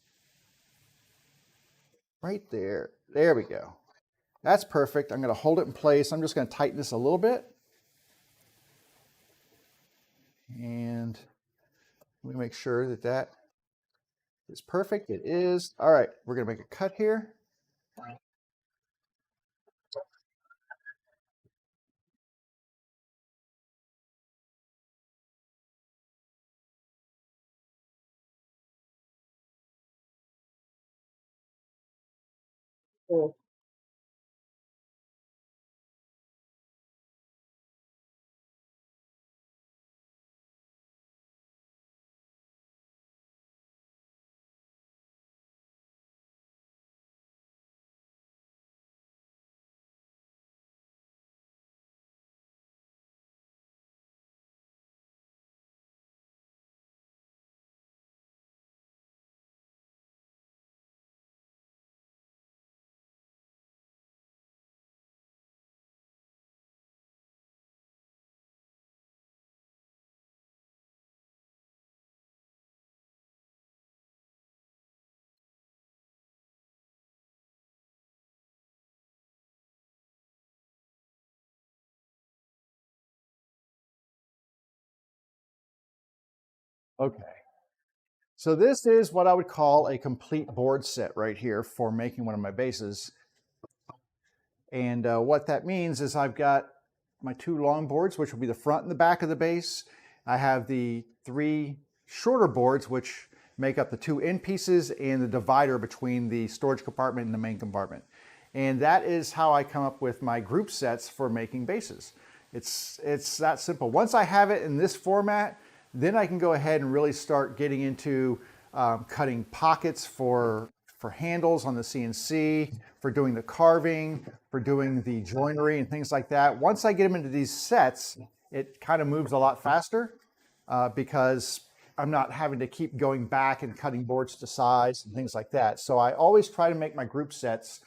right there. There we go. That's perfect. I'm going to hold it in place. I'm just going to tighten this a little bit. And we make sure that that is perfect. It is. All right, we're going to make a cut here. Okay. So this is what I would call a complete board set right here for making one of my bases. And what that means is I've got my two long boards, which will be the front and the back of the base. I have the three shorter boards, which make up the two end pieces and the divider between the storage compartment and the main compartment. And that is how I come up with my group sets for making bases. It's that simple. Once I have it in this format, then I can go ahead and really start getting into cutting pockets for handles on the CNC, for doing the carving, for doing the joinery and things like that. Once I get them into these sets, it kind of moves a lot faster because I'm not having to keep going back and cutting boards to size and things like that. So I always try to make my group sets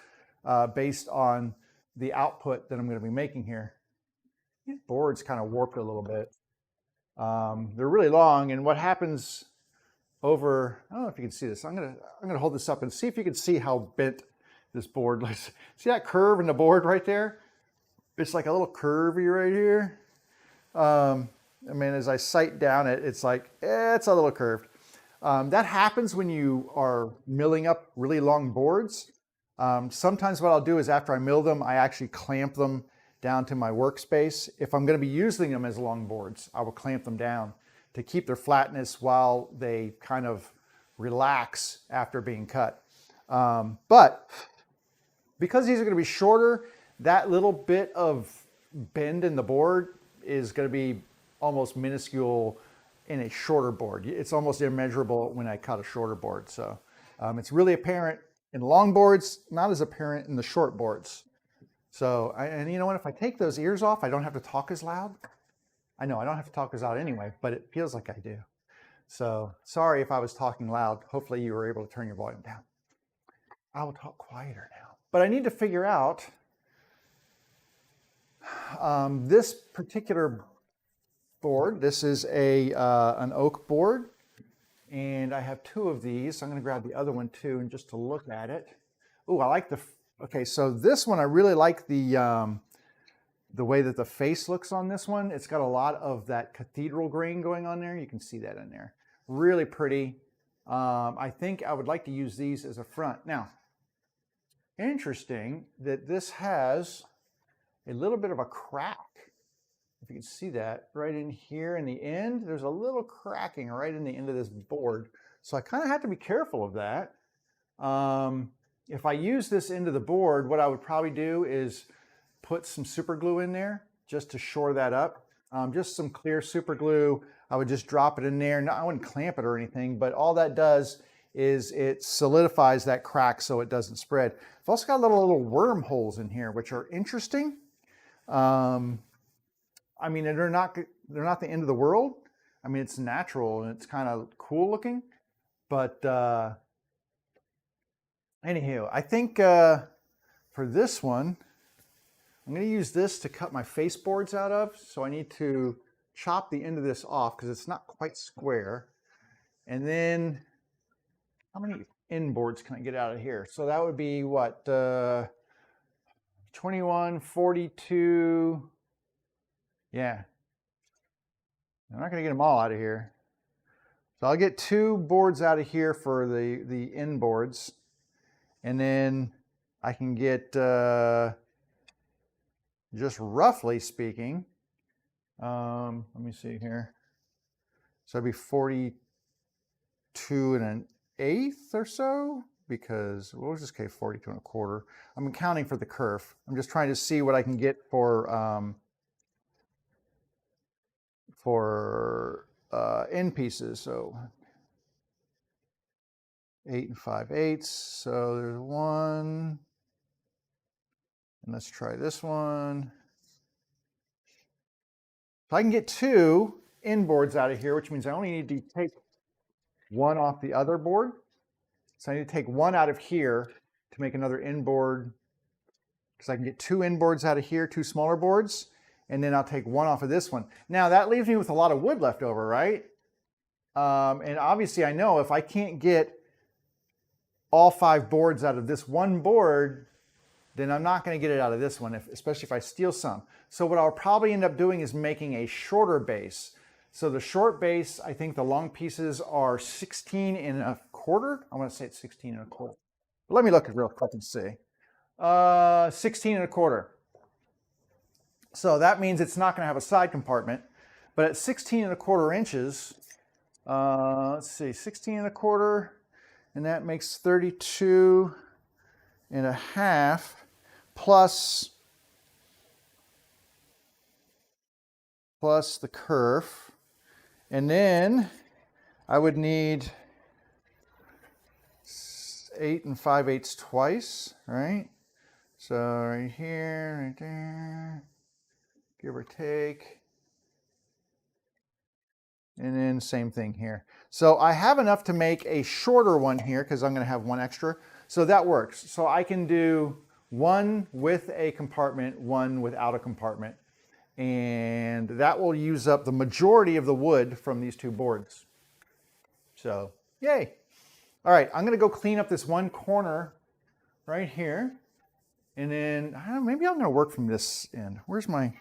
based on the output that I'm going to be making here. These boards kind of warped a little bit. They're really long, and what happens over, I don't know if you can see this. I'm gonna hold this up and see if you can see how bent this board looks. See that curve in the board right there? It's like a little curvy right here. I mean, as I sight down it, it's like, it's a little curved. That happens when you are milling up really long boards. Sometimes what I'll do is after I mill them, I actually clamp them down to my workspace. If I'm going to be using them as long boards, I will clamp them down to keep their flatness while they kind of relax after being cut. But because these are going to be shorter, that little bit of bend in the board is going to be almost minuscule in a shorter board. It's almost immeasurable when I cut a shorter board. So it's really apparent in long boards, not as apparent in the short boards. So, and you know what, if I take those ears off, I don't have to talk as loud. I know I don't have to talk as loud anyway, but it feels like I do. So sorry if I was talking loud. Hopefully you were able to turn your volume down. I will talk quieter now. But I need to figure out this particular board. This is an oak board, and I have two of these. I'm going to grab the other one too, and just to look at it. Oh, I like the. Okay, so this one I really like the way that the face looks on this one. It's got a lot of that cathedral grain going on there. You can see that in there. Really pretty. I think I would like to use these as a front. Now, interesting that this has a little bit of a crack. If you can see that right in here in the end, there's a little cracking right in the end of this board. So I kind of have to be careful of that. If I use this into the board, what I would probably do is put some super glue in there just to shore that up. Just some clear super glue. I would just drop it in there. No, I wouldn't clamp it or anything, but all that does is it solidifies that crack so it doesn't spread. I've also got little wormholes in here, which are interesting. I mean, they're not the end of the world. I mean, it's natural and it's kind of cool looking, but anywho, I think for this one, I'm going to use this to cut my face boards out of. So I need to chop the end of this off because it's not quite square. And then how many end boards can I get out of here? So that would be what, 21, 42. Yeah, I'm not gonna get them all out of here. So I'll get 2 boards out of here for the end boards, and then I can get, just roughly speaking, let me see here. So it'd be 42 1/8 or so, because what was this case, 42 1/4. I'm accounting for the kerf. I'm just trying to see what I can get for end pieces. So 8 5/8. So there's 1, and let's try this one. So I can get 2 end boards out of here, which means I only need to take 1 off the other board. So I need to take 1 out of here to make another end board, because I can get 2 end boards out of here, 2 smaller boards, and then I'll take 1 off of this one. Now that leaves me with a lot of wood left over, right? And obviously I know if I can't get all 5 boards out of this one board, then I'm not going to get it out of this one, especially if I steal some. So what I'll probably end up doing is making a shorter base. So the short base, I think the long pieces are 16 1/4. I want to say it's 16 1/4. But let me look real quick and see. 16 1/4. So that means it's not going to have a side compartment. But at 16 1/4 inches, let's see, 16 1/4, and that makes 32 1/2 plus the kerf. And then I would need 8 5/8 twice, right? So right here, right there, give or take. And then same thing here. So I have enough to make a shorter one here, because I'm going to have 1 extra. So that works. So I can do 1 with a compartment, 1 without a compartment. And that will use up the majority of the wood from these 2 boards. So, yay. All right, I'm going to go clean up this one corner right here. And then maybe I'm going to work from this end. Where's my...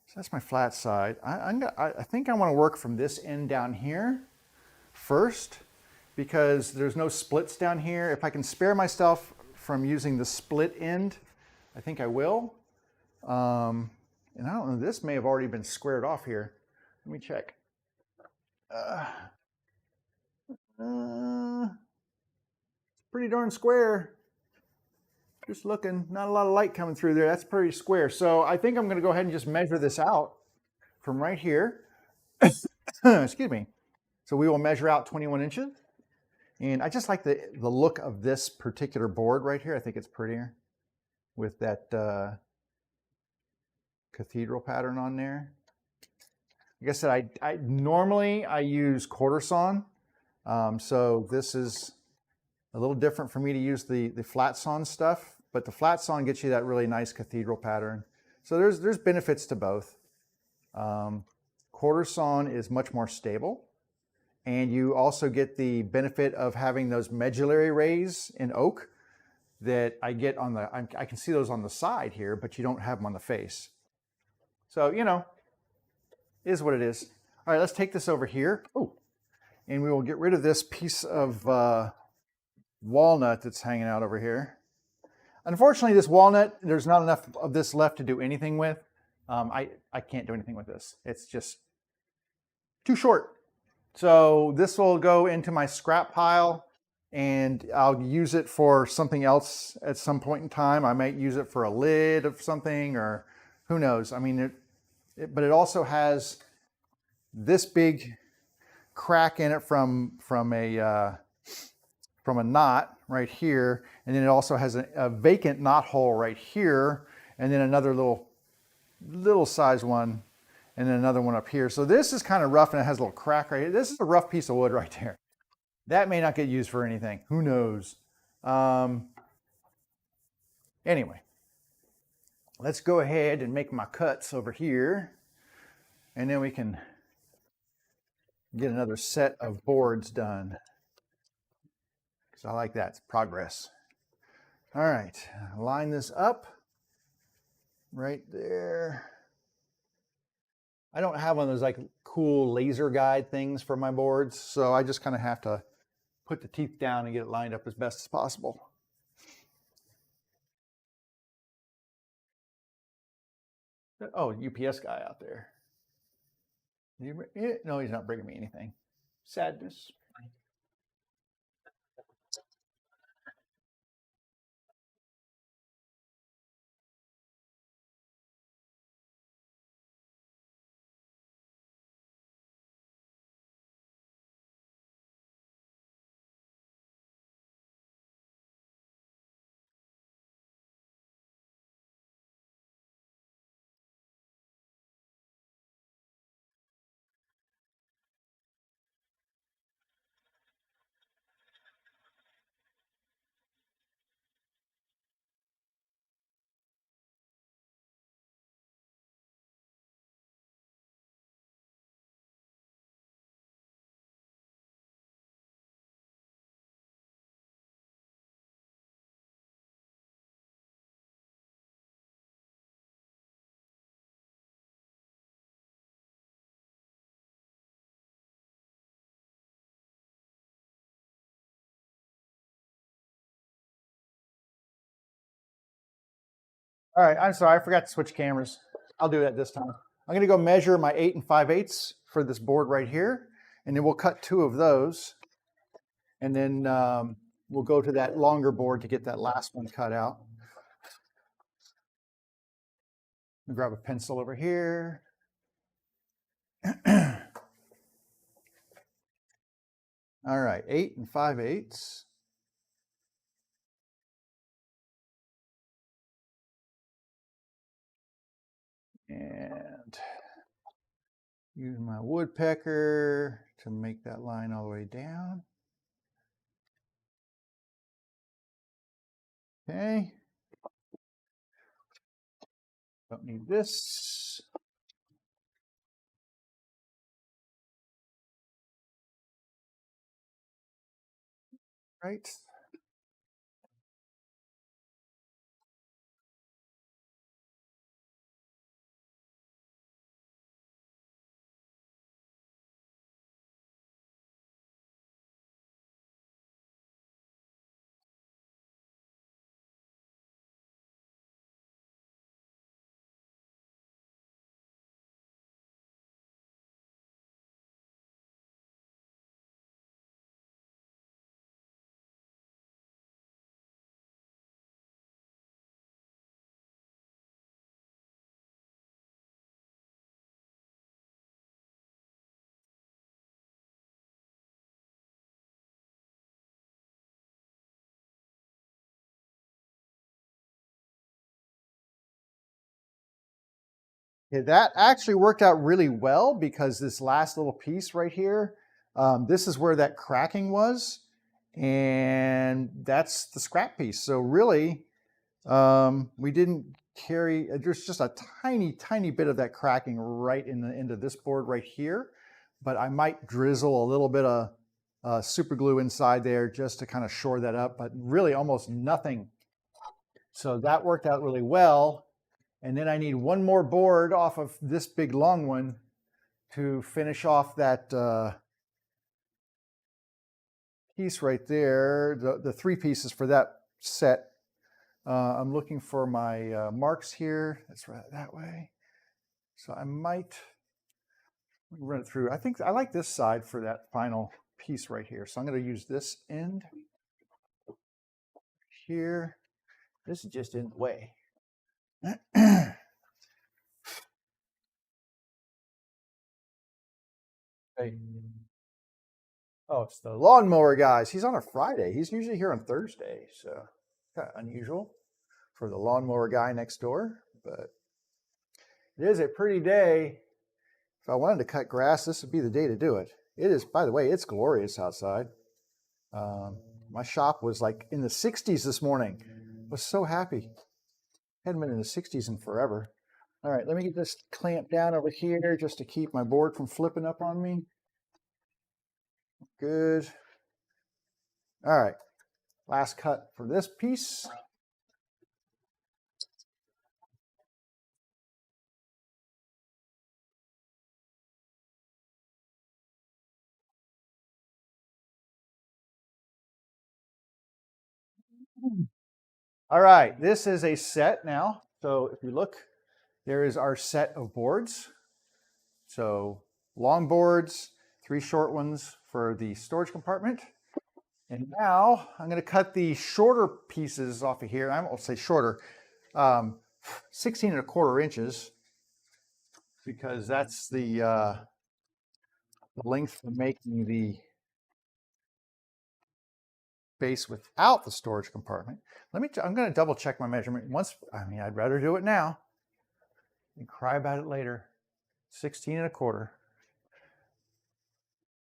So that's my flat side. I think I want to work from this end down here first, because there's no splits down here. If I can spare myself from using the split end, I think I will. And I don't know, this may have already been squared off here. Let me check. It's pretty darn square. Just looking, not a lot of light coming through there. That's pretty square. So I think I'm going to go ahead and just measure this out from right here. Excuse me. So we will measure out 21 inches. And I just like the look of this particular board right here. I think it's prettier with that cathedral pattern on there. Like I said, I normally use quarter sawn. So this is a little different for me to use the flat sawn stuff. But the flat sawn gets you that really nice cathedral pattern. So there's benefits to both. Quarter sawn is much more stable. And you also get the benefit of having those medullary rays in oak that I get on the, I can see those on the side here, but you don't have them on the face. So, you know, is what it is. All right, let's take this over here. Oh, and we will get rid of this piece of walnut that's hanging out over here. Unfortunately, this walnut, there's not enough of this left to do anything with. I can't do anything with this. It's just too short. So this will go into my scrap pile, and I'll use it for something else at some point in time. I might use it for a lid of something, or who knows. I mean, but it also has this big crack in it from a knot right here, and then it also has a vacant knot hole right here, and then another little size one, and then another one up here. So this is kind of rough, and it has a little crack right here. This is a rough piece of wood right there. That may not get used for anything. Who knows? Anyway, let's go ahead and make my cuts over here, and then we can get another set of boards done. because I like that. It's progress. All right, line this up right there. I don't have one of those like cool laser guide things for my boards, so I just kind of have to put the teeth down and get it lined up as best as possible. Oh, UPS guy out there. No, he's not bringing me anything. Sadness. All right, I'm sorry, I forgot to switch cameras. I'll do that this time. I'm gonna go measure my 8 5/8 for this board right here, and then we'll cut 2 of those. And then we'll go to that longer board to get that last one cut out. Grab a pencil over here. All right, 8 5/8. And use my woodpecker to make that line all the way down. Okay. Don't need this. Right. Yeah, that actually worked out really well because this last little piece right here, this is where that cracking was, and that's the scrap piece. So really, we didn't carry, there's just a tiny, tiny bit of that cracking right in the end of this board right here, but I might drizzle a little bit of super glue inside there just to kind of shore that up, but really almost nothing. So that worked out really well. And then I need one more board off of this big long one to finish off that piece right there, the 3 pieces for that set. I'm looking for my marks here. That's right that way. So I might run it through. I think I like this side for that final piece right here. So I'm going to use this end here. This is just in the way. Hey. Oh, it's the lawnmower guys. He's on a Friday. He's usually here on Thursday, so kind of unusual for the lawnmower guy next door. But it is a pretty day. If I wanted to cut grass, this would be the day to do it. It is, by the way, it's glorious outside. My shop was like in the 60s this morning. I was so happy. Hadn't been in the 60s in forever. All right, let me get this clamped down over here just to keep my board from flipping up on me. Good. All right. Last cut for this piece. All right, this is a set now. So if you look, there is our set of boards. So long boards, 3 short ones for the storage compartment. And now I'm going to cut the shorter pieces off of here. I won't say shorter, 16 and a quarter inches, because that's the length for making the base without the storage compartment. I'm going to double check my measurement once. I'd rather do it now and cry about it later. 16 and a quarter.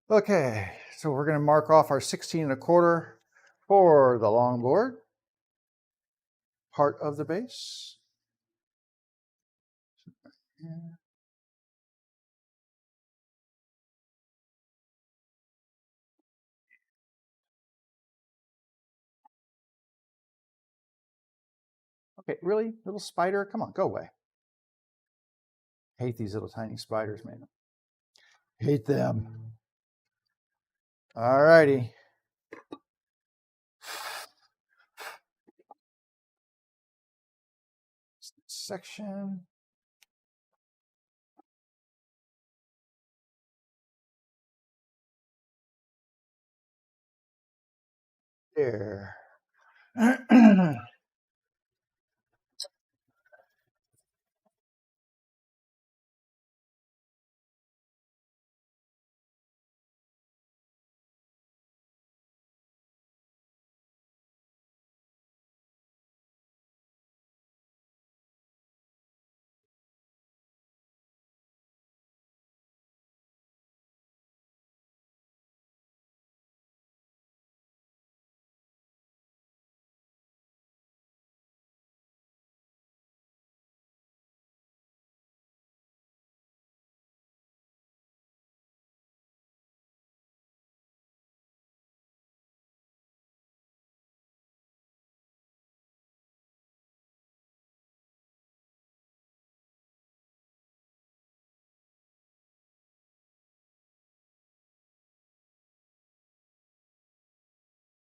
Okay, so we're going to mark off our 16 and a quarter for the long board, part of the base. Okay, really? Little spider? Come on, go away. Hate these little tiny spiders, man. Hate them. All righty. Section. There.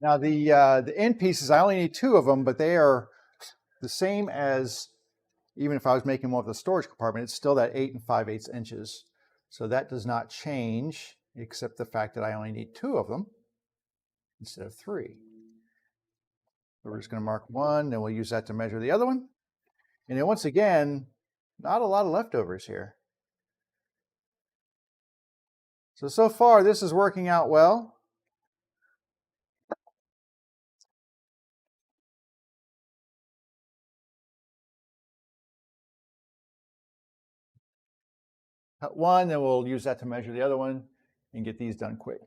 Now the end pieces, I only need 2 of them, but they are the same as even if I was making one with the storage compartment. It's still that 8 5/8 inches. So that does not change, except the fact that I only need 2 of them instead of 3. So we're just going to mark 1, then we'll use that to measure the other one. And then once again, not a lot of leftovers here. So far this is working out well. Cut 1, then we'll use that to measure the other one and get these done quick.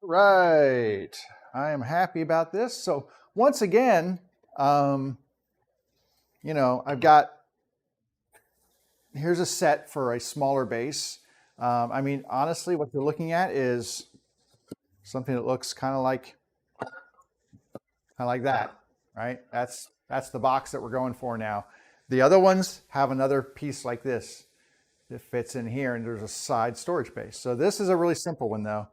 Right. I am happy about this. So once again, I've got, here's a set for a smaller base. Honestly, what you're looking at is something that looks kind of like that, right? That's the box that we're going for now. The other ones have another piece like this that fits in here, and there's a side storage base. So this is a really simple one, though.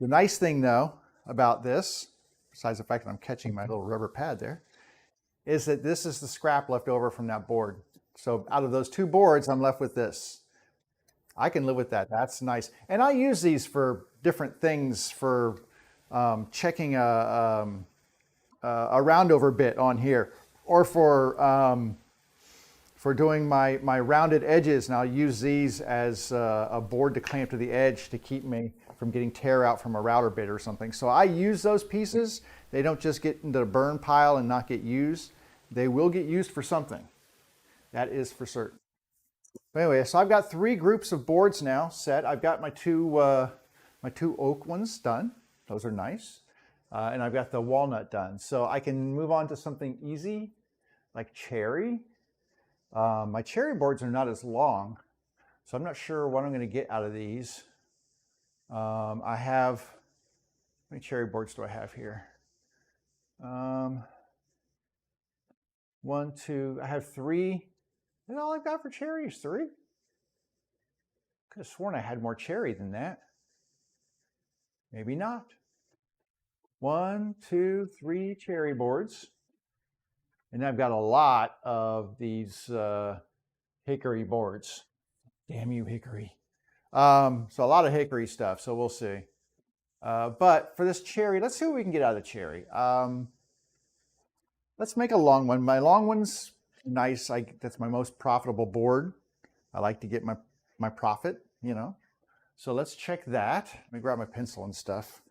The nice thing, though, about this, besides the fact that I'm catching my little rubber pad there, is that this is the scrap left over from that board. So out of those 2 boards, I'm left with this. I can live with that. That's nice. And I use these for different things, for checking a roundover bit on here, or for doing my rounded edges. And I'll use these as a board to clamp to the edge to keep me from getting tear out from a router bit or something. So I use those pieces. They don't just get into the burn pile and not get used. They will get used for something. That is for certain. But anyway, so I've got 3 groups of boards now set. I've got my two oak ones done. Those are nice. And I've got the walnut done. So I can move on to something easy like cherry. My cherry boards are not as long, so I'm not sure what I'm going to get out of these. I have, how many cherry boards do I have here? 1, 2, I have 3. That's all I've got for cherry is 3. Could have sworn I had more cherry than that. Maybe not. 1, 2, 3 cherry boards. And I've got a lot of these hickory boards. Damn you, hickory. So a lot of hickory stuff, so we'll see. But for this cherry, let's see what we can get out of the cherry. Let's make a long one. My long one's nice. That's my most profitable board. I like to get my profit, you know. So let's check that. Let me grab my pencil and stuff.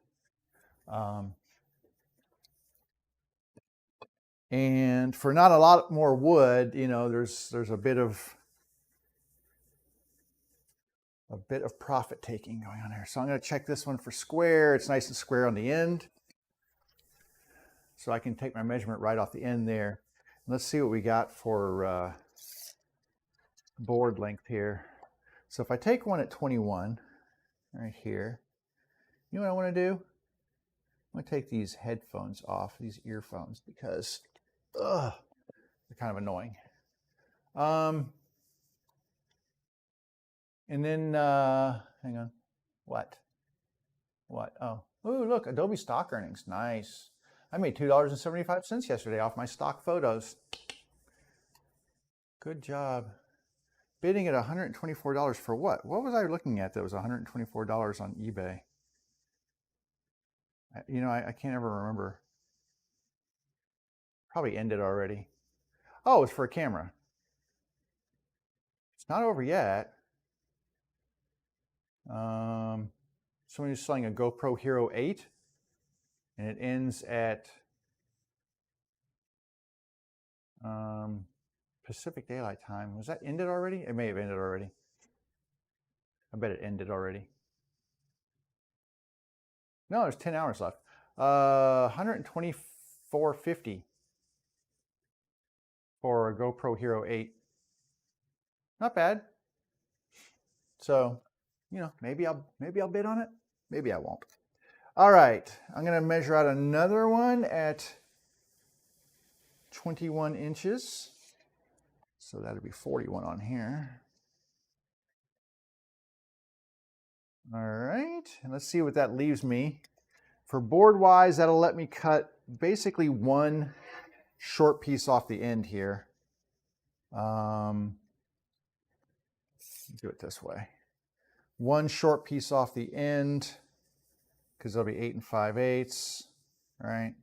And for not a lot more wood, you know, there's a bit of profit taking going on here. So I'm going to check this one for square. It's nice and square on the end. So I can take my measurement right off the end there. Let's see what we got for board length here. So if I take one at 21 right here, you know what I want to do? I'm going to take these headphones off, these earphones, because they're kind of annoying. And then, hang on, what? Oh, look, Adobe stock earnings, nice. I made $2.75 yesterday off my stock photos. Good job. Bidding at $124 for what? What was I looking at that was $124 on eBay? You know, I can't ever remember. Probably ended already. Oh, it's for a camera. It's not over yet. Someone is selling a GoPro Hero 8, and it ends at Pacific Daylight Time. Was that ended already? It may have ended already. I bet it ended already. No, there's 10 hours left. $124.50 for a GoPro Hero 8. Not bad. So, you know, maybe I'll bid on it. Maybe I won't. All right, I'm going to measure out another one at 21 inches. So that'll be 41 on here. All right, and let's see what that leaves me. For board wise, that'll let me cut basically one short piece off the end here. Do it this way. One short piece off the end, because it'll be 8 5/8, right?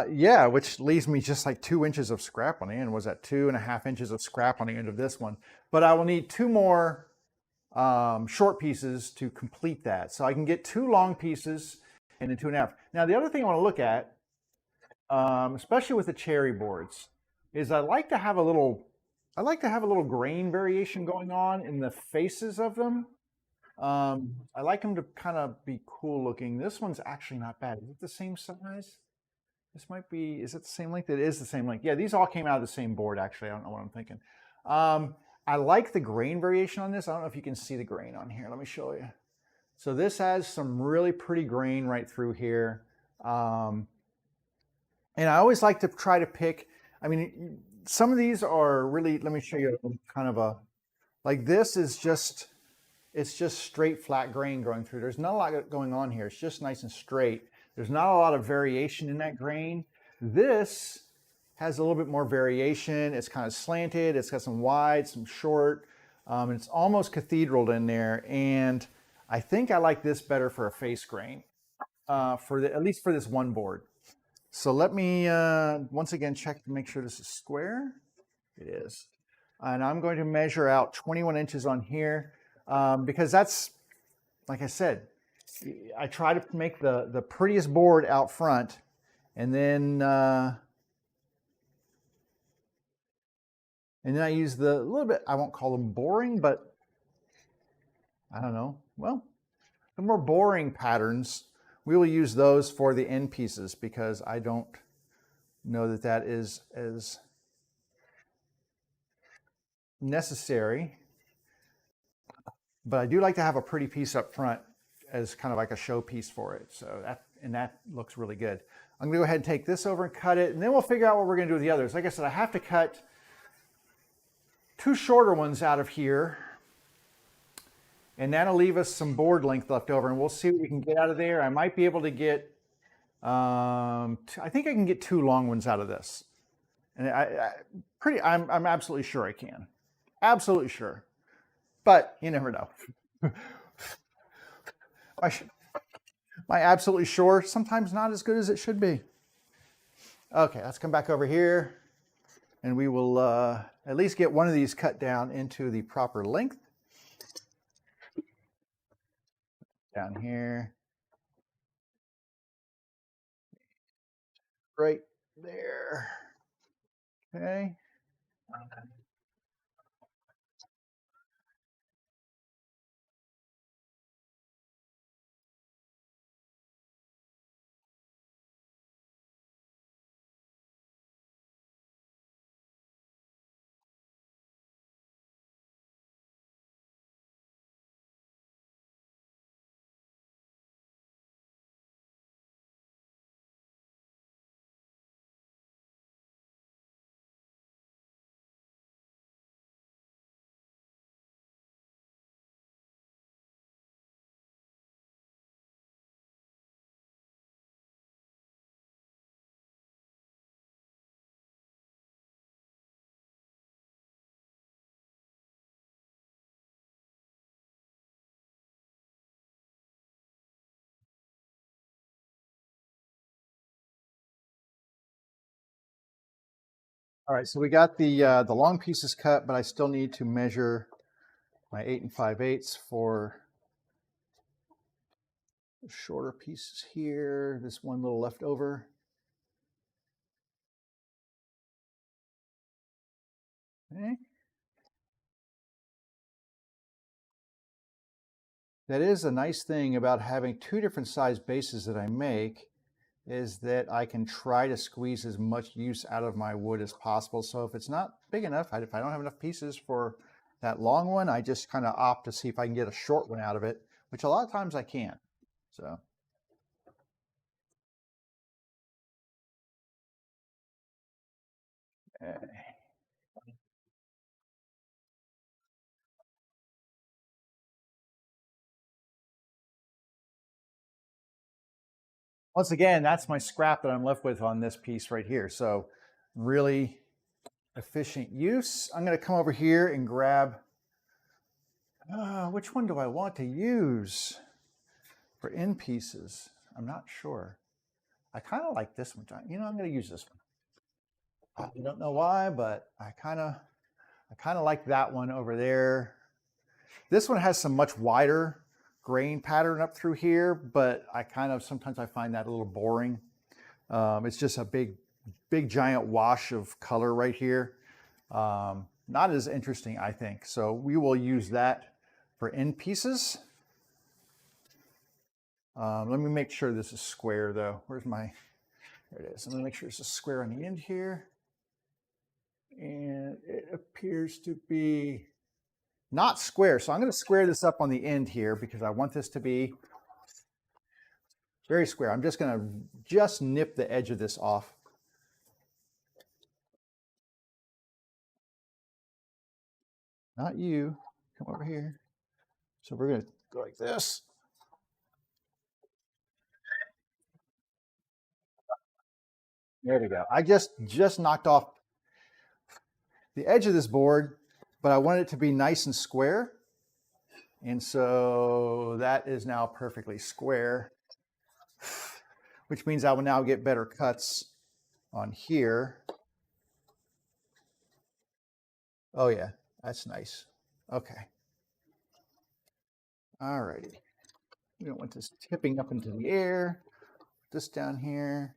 Yeah, which leaves me just like 2 inches of scrap on the end. Was that 2.5 inches of scrap on the end of this one? But I will need 2 more short pieces to complete that. So I can get 2 long pieces and then 2.5. Now the other thing I want to look at, especially with the cherry boards, is I like to have a little grain variation going on in the faces of them. I like them to kind of be cool looking. This one's actually not bad. Is it the same size? This might be, is it the same length? It is the same length. Yeah, these all came out of the same board, actually. I don't know what I'm thinking. I like the grain variation on this. I don't know if you can see the grain on here. Let me show you. So this has some really pretty grain right through here. And I always like to try to pick, I mean, some of these are really, let me show you kind of like this is just, it's just straight flat grain going through. There's not a lot going on here. It's just nice and straight. There's not a lot of variation in that grain. This has a little bit more variation. It's kind of slanted. It's got some wide, some short. And it's almost cathedraled in there. And I think I like this better for a face grain, at least for this one board. So let me once again check to make sure this is square. It is. And I'm going to measure out 21 inches on here. because that's, like I said, I try to make the prettiest board out front, and then I use the little bit, I won't call them boring, but I don't know, well, the more boring patterns, we will use those for the end pieces, because I don't know that that is as necessary. But I do like to have a pretty piece up front as kind of like a show piece for it. So that looks really good. I'm gonna go ahead and take this over and cut it, and then we'll figure out what we're gonna do with the others. Like I said, I have to cut 2 shorter ones out of here, and that'll leave us some board length left over, and we'll see what we can get out of there. I might be able to get, I think I can get 2 long ones out of this. And I'm absolutely sure I can. Absolutely sure. But you never know. My absolutely sure, sometimes not as good as it should be. Okay, let's come back over here, and we will at least get one of these cut down into the proper length. Down here. Right there. Okay. All right, so we got the long pieces cut, but I still need to measure my 8 5/8 for the shorter pieces here. This one little left over. Okay. That is a nice thing about having 2 different size bases that I make, is that I can try to squeeze as much use out of my wood as possible. So if it's not big enough, if I don't have enough pieces for that long one, I just kind of opt to see if I can get a short one out of it, which a lot of times I can't. So. Once again, that's my scrap that I'm left with on this piece right here. So really efficient use. I'm going to come over here and grab, which one do I want to use for end pieces? I'm not sure. I kind of like this one. You know, I'm going to use this one. I don't know why, but I kind of like that one over there. This one has some much wider grain pattern up through here, but sometimes I find that a little boring. It's just a big giant wash of color right here. Not as interesting, I think. So we will use that for end pieces. Let me make sure this is square though. There it is. Let me make sure this is square on the end here. And it appears to be not square. So I'm going to square this up on the end here because I want this to be very square. I'm just going to nip the edge of this off. Not you. Come over here. So we're going to go like this. There we go. I just knocked off the edge of this board, but I want it to be nice and square. And so that is now perfectly square, which means I will now get better cuts on here. Oh yeah, that's nice. Okay. All righty. We don't want this tipping up into the air. This down here.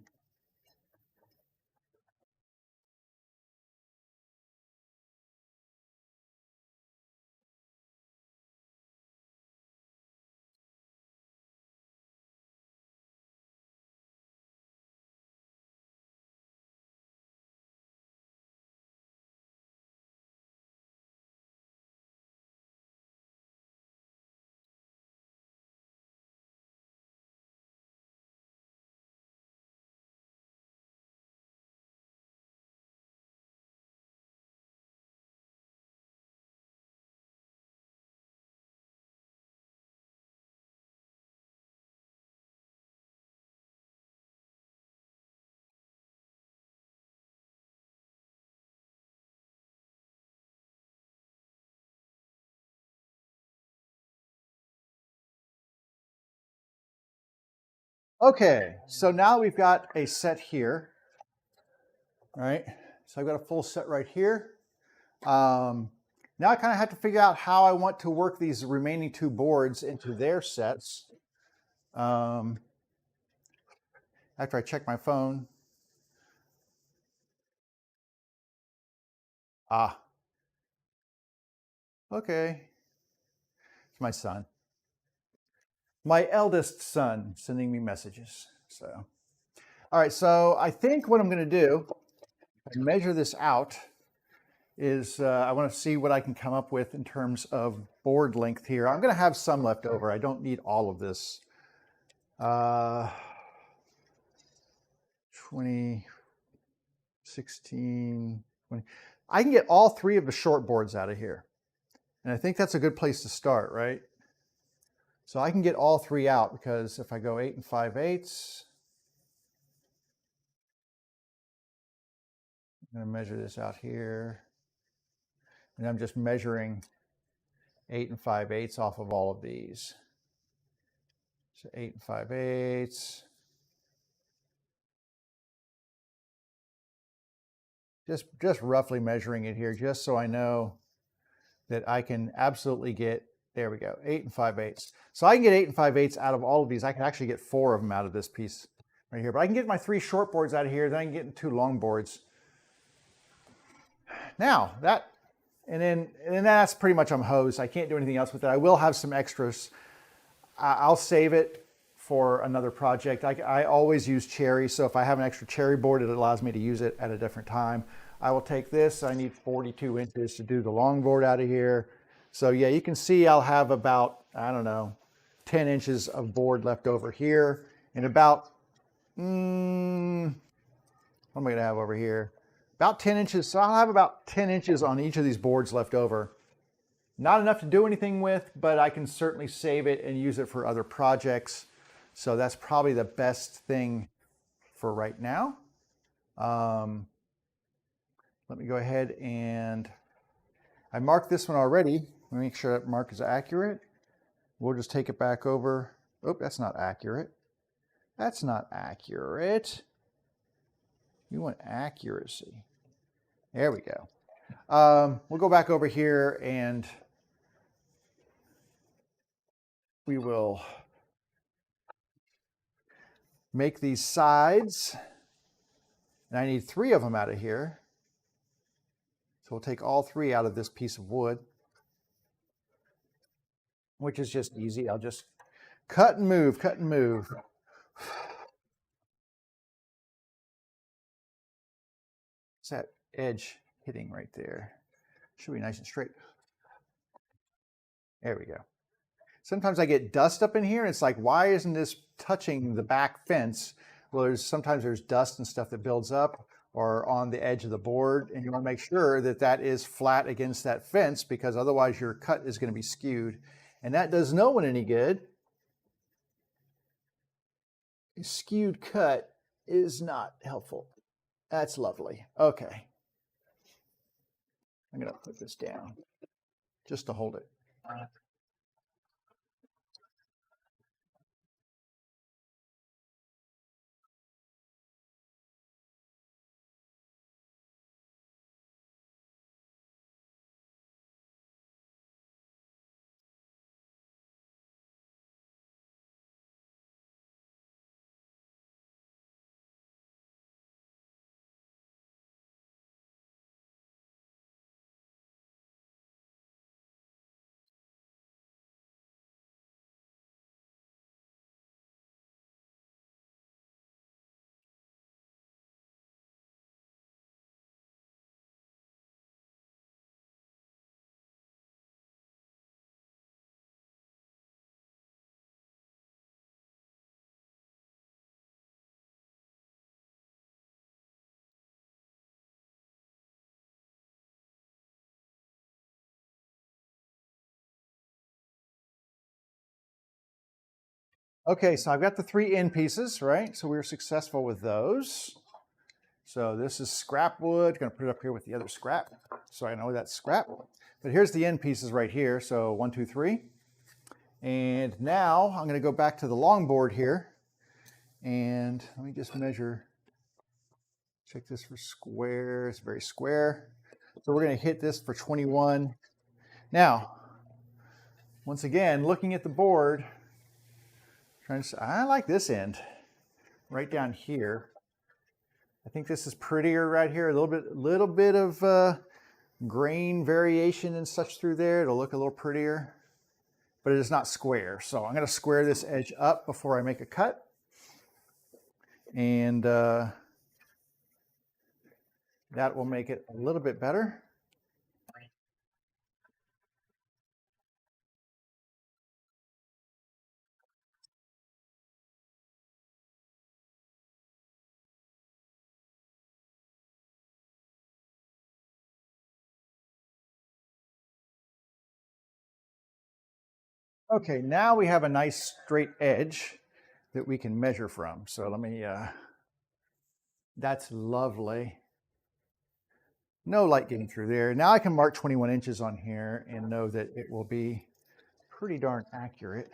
Okay, so now we've got a set here. All right, so I've got a full set right here. Now I kind of have to figure out how I want to work these remaining two boards into their sets. After I check my phone. Ah, okay. It's my son. My eldest son sending me messages. So, all right, so I think what I'm going to do, measure this out, is I want to see what I can come up with in terms of board length here. I'm going to have some left over. I don't need all of this. 20, 16, 20. I can get all three of the short boards out of here. And I think that's a good place to start, right? So I can get all three out because if I go 8 5/8, I'm going to measure this out here. And I'm just measuring 8 5/8 off of all of these. So 8 5/8. Just roughly measuring it here, just so I know that I can absolutely get, there we go, 8 5/8. So I can get 8 5/8 out of all of these. I can actually get 4 of them out of this piece right here. But I can get my 3 short boards out of here, then I can get 2 long boards. Now, and then that's pretty much I'm hosed. I can't do anything else with it. I will have some extras. I'll save it for another project. I always use cherry, so if I have an extra cherry board, it allows me to use it at a different time. I will take this. I need 42 inches to do the long board out of here. So yeah, you can see I'll have about, I don't know, 10 inches of board left over here, and about, what am I going to have over here? About 10 inches. So I'll have about 10 inches on each of these boards left over. Not enough to do anything with, but I can certainly save it and use it for other projects. So that's probably the best thing for right now. Let me go ahead and I marked this one already. Let me make sure that mark is accurate. We'll just take it back over. Oh, that's not accurate. That's not accurate. You want accuracy. There we go. We'll go back over here and we will make these sides. And I need 3 of them out of here. So we'll take all 3 out of this piece of wood, which is just easy. I'll just cut and move, cut and move. It's that edge hitting right there. Should be nice and straight. There we go. Sometimes I get dust up in here and it's like, why isn't this touching the back fence? Well, sometimes there's dust and stuff that builds up or on the edge of the board, and you want to make sure that that is flat against that fence, because otherwise your cut is going to be skewed, and that does no one any good. A skewed cut is not helpful. That's lovely. Okay. I'm going to put this down just to hold it. Okay, so I've got the 3 end pieces, right? So we were successful with those. So this is scrap wood. Going to put it up here with the other scrap, so I know that's scrap. But here's the end pieces right here. So 1, 2, 3. And now I'm going to go back to the long board here, and let me just measure. Check this for square. It's very square. So we're going to hit this for 21. Now, once again, looking at the board, I like this end right down here. I think this is prettier right here. A little bit of grain variation and such through there. It'll look a little prettier, but it is not square. So I'm going to square this edge up before I make a cut. And that will make it a little bit better. Okay, now we have a nice straight edge that we can measure from. So let me, that's lovely. No light getting through there. Now I can mark 21 inches on here and know that it will be pretty darn accurate.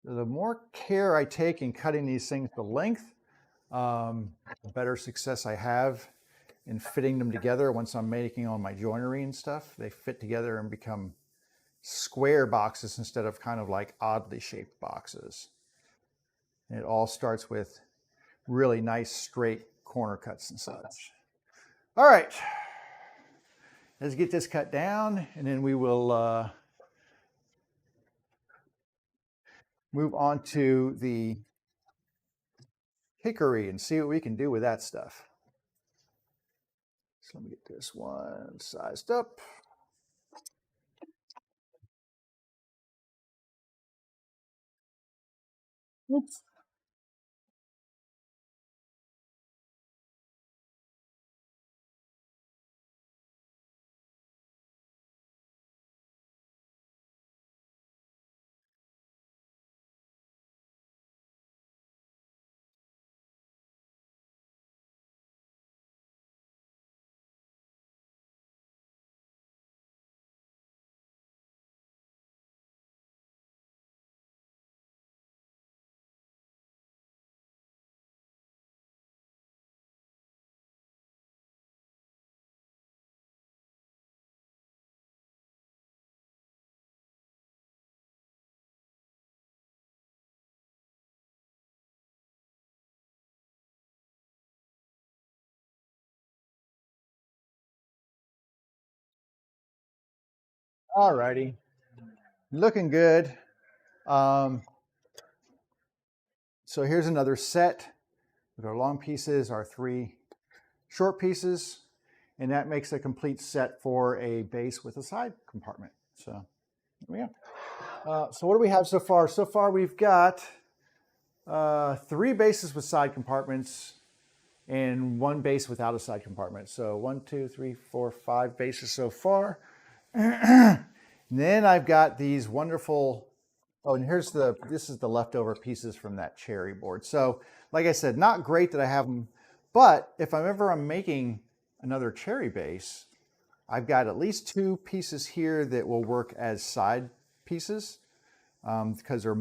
The more care I take in cutting these things to length, the better success I have in fitting them together once I'm making all my joinery and stuff. They fit together and become square boxes instead of kind of like oddly shaped boxes. And it all starts with really nice straight corner cuts and such. All right, let's get this cut down, and then we will move on to the hickory and see what we can do with that stuff. So let me get this one sized up. Oops. All righty, looking good. So here's another set with our long pieces, our 3 short pieces, and that makes a complete set for a base with a side compartment. So there we go. So what do we have so far? So far we've got 3 bases with side compartments and 1 base without a side compartment. So 1, 2, 3, 4, 5 bases so far. And then I've got these wonderful, oh, and this is the leftover pieces from that cherry board. So like I said, not great that I have them, but if I'm making another cherry base, I've got at least 2 pieces here that will work as side pieces because they're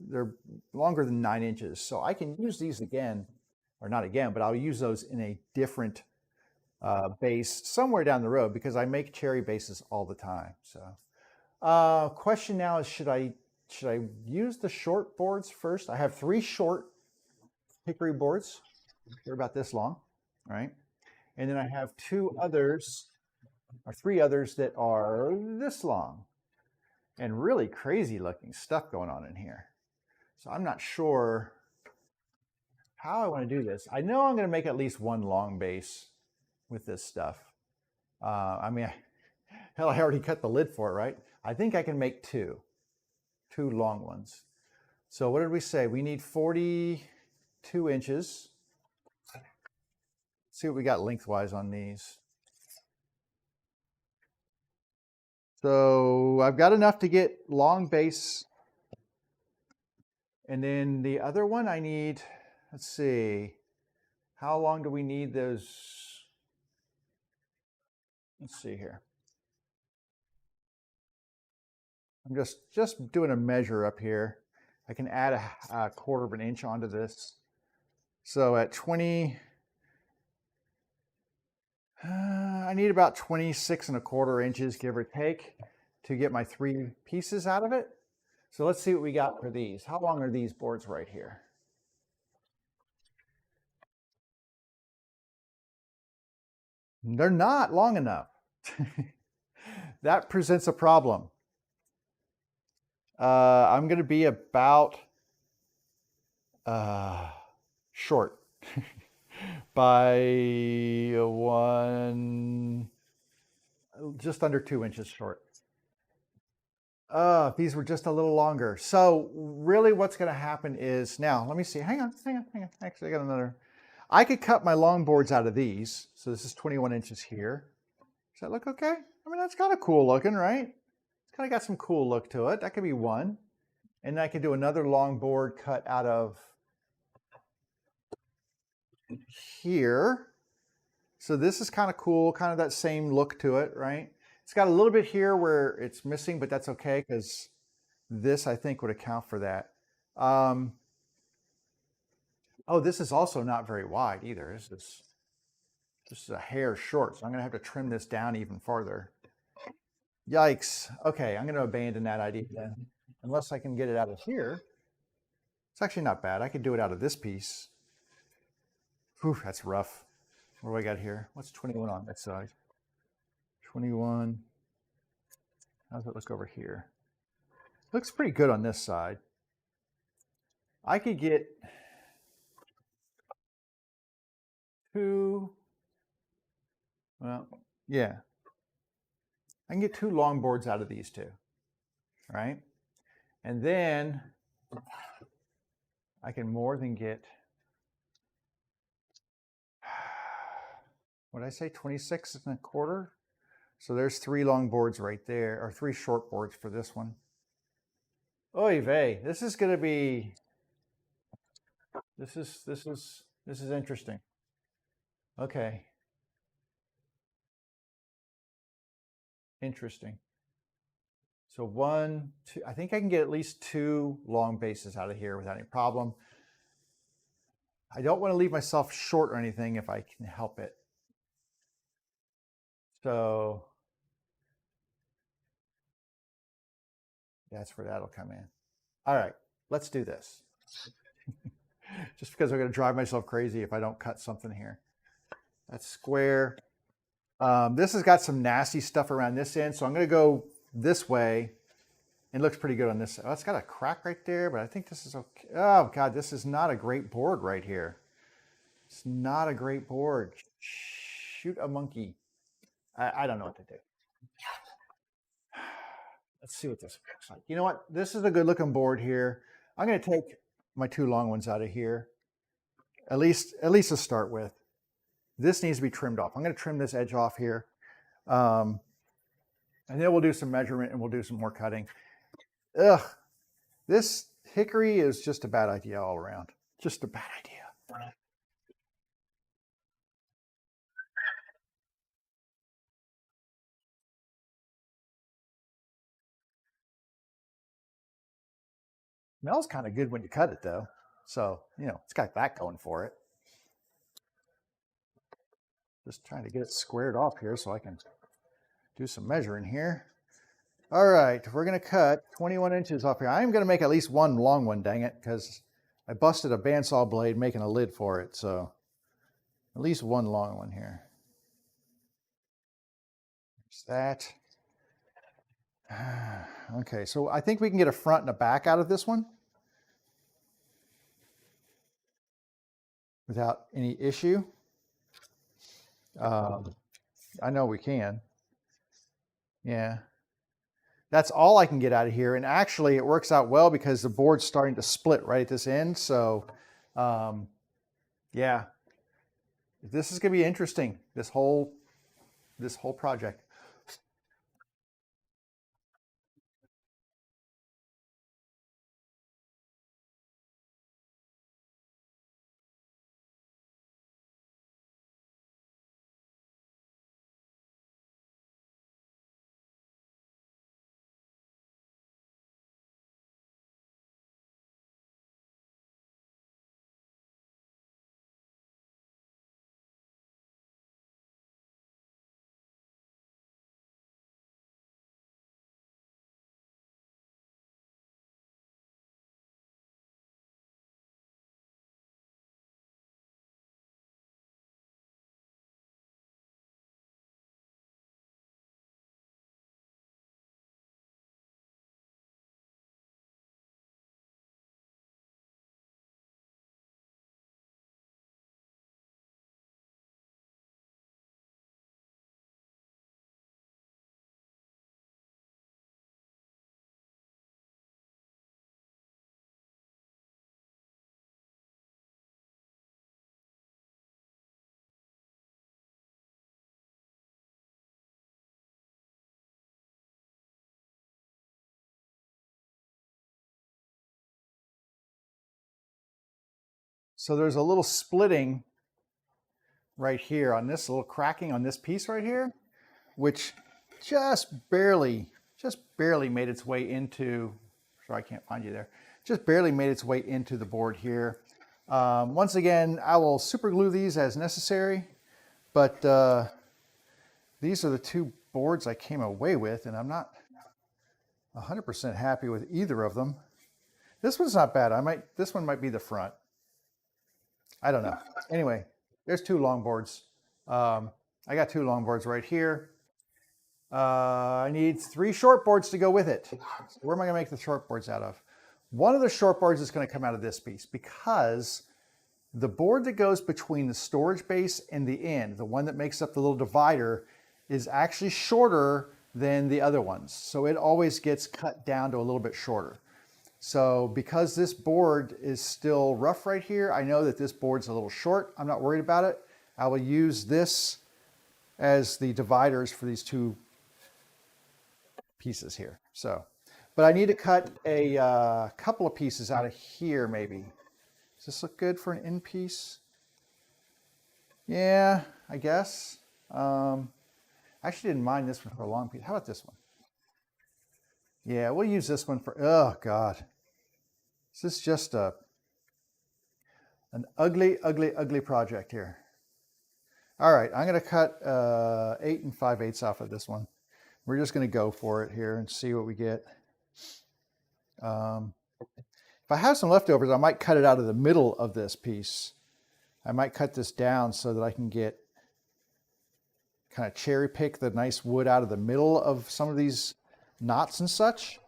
they're longer than 9 inches. So I can use these again, or not again, but I'll use those in a different base somewhere down the road because I make cherry bases all the time. So question now is, should I use the short boards first? I have 3 short hickory boards. They're about this long, right? And then I have 2 others, or 3 others that are this long, and really crazy looking stuff going on in here. So I'm not sure how I want to do this. I know I'm going to make at least 1 long base with this stuff. I mean, hell, I already cut the lid for it, right? I think I can make 2 long ones. So what did we say? We need 42 inches. Let's see what we got lengthwise on these. So I've got enough to get long base. And then the other one I need, let's see, how long do we need those? Let's see here. I'm just doing a measure up here. I can add a quarter of an inch onto this. So at 20, I need about 26 and a quarter inches, give or take, to get my 3 pieces out of it. So let's see what we got for these. How long are these boards right here? They're not long enough. That presents a problem. I'm going to be about short by just under 2 inches short. These were just a little longer. So really what's going to happen is, now let me see, hang on. Actually, I got another. I could cut my long boards out of these. So this is 21 inches here. Does that look okay? I mean, that's kind of cool looking, right? It's kind of got some cool look to it. That could be one. And I could do another long board cut out of here. So this is kind of cool, kind of that same look to it, right? It's got a little bit here where it's missing, but that's okay because this, I think, would account for that. Oh, this is also not very wide either. This is a hair short, so I'm going to have to trim this down even farther. Yikes. Okay, I'm going to abandon that idea then. Unless I can get it out of here. It's actually not bad. I could do it out of this piece. Whew, that's rough. What do I got here? What's 21 on that side? 21. How does it look over here? Looks pretty good on this side. I could get 2, well, yeah. I can get 2 long boards out of these 2, right? And then I can more than get, what did I say, 26 and a quarter? So there's 3 long boards right there, or 3 short boards for this one. Oy vey, this is going to be, this is interesting. Okay. Interesting. So 1, 2, I think I can get at least 2 long bases out of here without any problem. I don't want to leave myself short or anything if I can help it. So that's where that'll come in. All right, let's do this. Just because I'm going to drive myself crazy if I don't cut something here. That's square. This has got some nasty stuff around this end, so I'm going to go this way. It looks pretty good on this. Oh, it's got a crack right there, but I think this is okay. Oh, God, this is not a great board right here. It's not a great board. Shoot a monkey. I don't know what to do. Let's see what this looks like. You know what? This is a good looking board here. I'm going to take my 2 long ones out of here. At least to start with. This needs to be trimmed off. I'm going to trim this edge off here. And then we'll do some measurement and we'll do some more cutting. Ugh. This hickory is just a bad idea all around. Just a bad idea. Smells kind of good when you cut it though. So, you know, it's got that going for it. Just trying to get it squared off here so I can do some measuring here. All right, we're going to cut 21 inches off here. I'm going to make at least 1 long one, dang it, because I busted a bandsaw blade making a lid for it. So at least 1 long one here. There's that. Okay, so I think we can get a front and a back out of this one without any issue. I know we can. Yeah. That's all I can get out of here. And actually it works out well because the board's starting to split right at this end. So yeah, this is going to be interesting, this whole project. So there's a little splitting right here on this little cracking on this piece right here, which just barely made its way into, sorry, I can't find you there, just barely made its way into the board here. Once again, I will super glue these as necessary, but these are the two boards I came away with, and I'm not 100% happy with either of them. This one's not bad. This one might be the front. I don't know. Anyway, there's two long boards. I got two long boards right here. I need 3 short boards to go with it. So where am I going to make the short boards out of? One of the short boards is going to come out of this piece because the board that goes between the storage base and the end, the one that makes up the little divider, is actually shorter than the other ones. So it always gets cut down to a little bit shorter. So because this board is still rough right here, I know that this board's a little short. I'm not worried about it. I will use this as the dividers for these two pieces here. So, but I need to cut a couple of pieces out of here maybe. Does this look good for an end piece? Yeah, I guess. I actually didn't mind this one for a long piece. How about this one? Yeah, we'll use this one for, oh God. This is just an ugly, ugly, ugly project here. All right, I'm gonna cut 8 5/8 off of this one. We're just gonna go for it here and see what we get. If I have some leftovers, I might cut it out of the middle of this piece. I might cut this down so that I can get kind of cherry pick the nice wood out of the middle of some of these knots and such.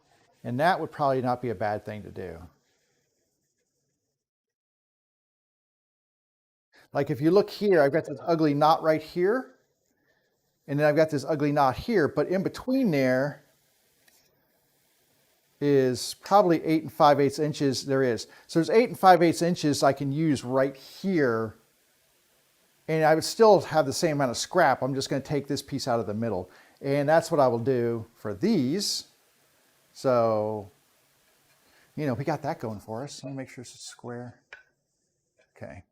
And that would probably not be a bad thing to do. Like if you look here, I've got this ugly knot right here. And then I've got this ugly knot here, but in between there is probably 8 5/8 inches. There is. So there's 8 5/8 inches I can use right here. And I would still have the same amount of scrap. I'm just going to take this piece out of the middle. And that's what I will do for these. So, you know, we got that going for us. Let me make sure this is square. Okay.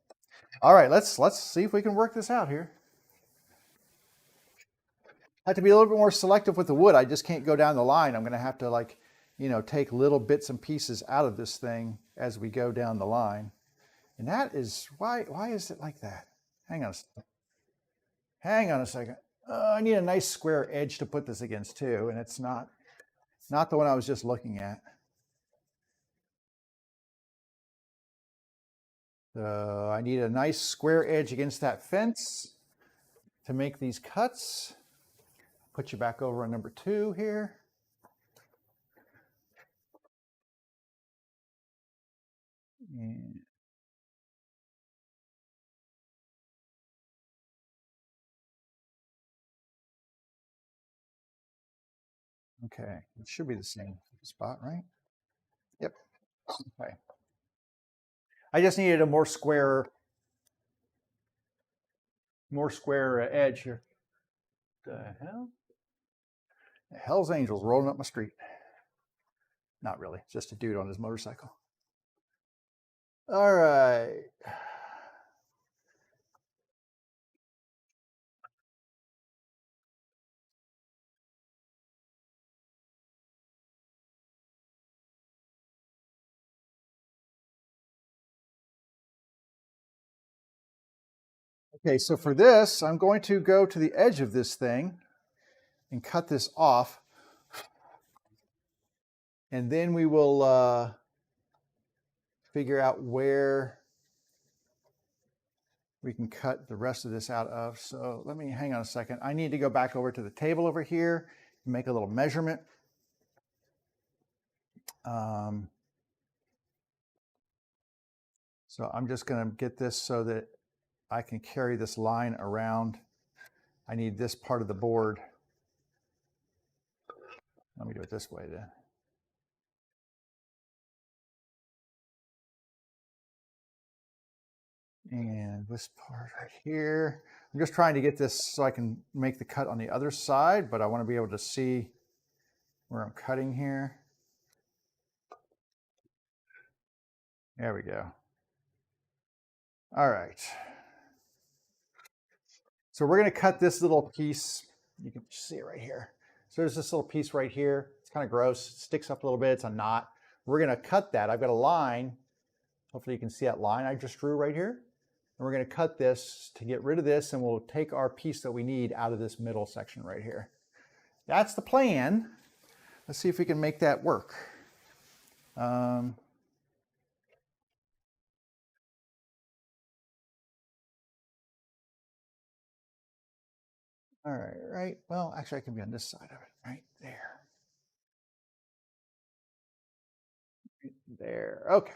All right, let's see if we can work this out here. I have to be a little bit more selective with the wood. I just can't go down the line. I'm going to have to, like, you know, take little bits and pieces out of this thing as we go down the line. And that is, why is it like that? Hang on a second. Hang on a second. I need a nice square edge to put this against too, and it's not the one I was just looking at. So I need a nice square edge against that fence to make these cuts. Put you back over on number 2 here. And okay, it should be the same spot, right? Yep. Okay. I just needed a more square edge here. The hell? The Hell's Angels rolling up my street. Not really, just a dude on his motorcycle. All right. Okay, so for this, I'm going to go to the edge of this thing and cut this off. And then we will figure out where we can cut the rest of this out of. So let me hang on a second. I need to go back over to the table over here and make a little measurement. So I'm just going to get this so that I can carry this line around. I need this part of the board. Let me do it this way then. And this part right here. I'm just trying to get this so I can make the cut on the other side, but I want to be able to see where I'm cutting here. There we go. All right. So we're going to cut this little piece. You can see it right here. So there's this little piece right here. It's kind of gross. It sticks up a little bit. It's a knot. We're going to cut that. I've got a line. Hopefully you can see that line I just drew right here. And we're going to cut this to get rid of this, and we'll take our piece that we need out of this middle section right here. That's the plan. Let's see if we can make that work. All right, right. Well, actually, I can be on this side of it, right there. Right there. Okay.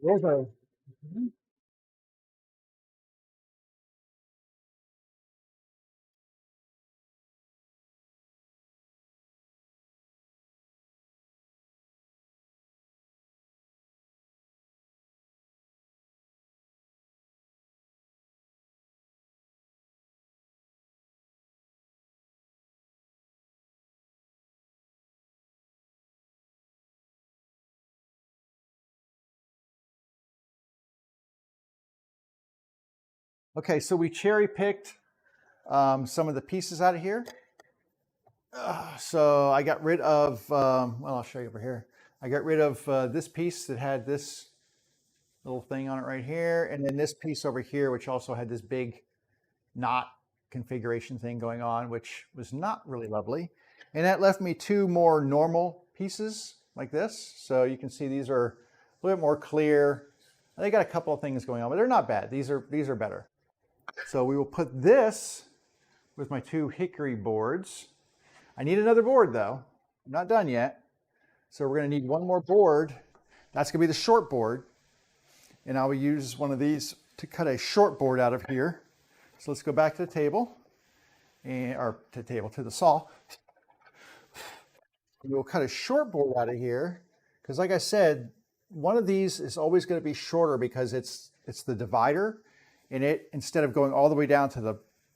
There's a. Okay, so we cherry picked some of the pieces out of here. So I got rid of, well, I'll show you over here. I got rid of this piece that had this little thing on it right here, and then this piece over here, which also had this big knot configuration thing going on, which was not really lovely. And that left me two more normal pieces like this. So you can see these are a little bit more clear. They got a couple of things going on, but they're not bad. These are better. So we will put this with my two hickory boards. I need another board though. I'm not done yet. So we're going to need one more board. That's going to be the short board. And I will use one of these to cut a short board out of here. So let's go back to the table, or to the saw. We'll cut a short board out of here because, like I said, one of these is always going to be shorter because it's the divider, and it, instead of going all the way down to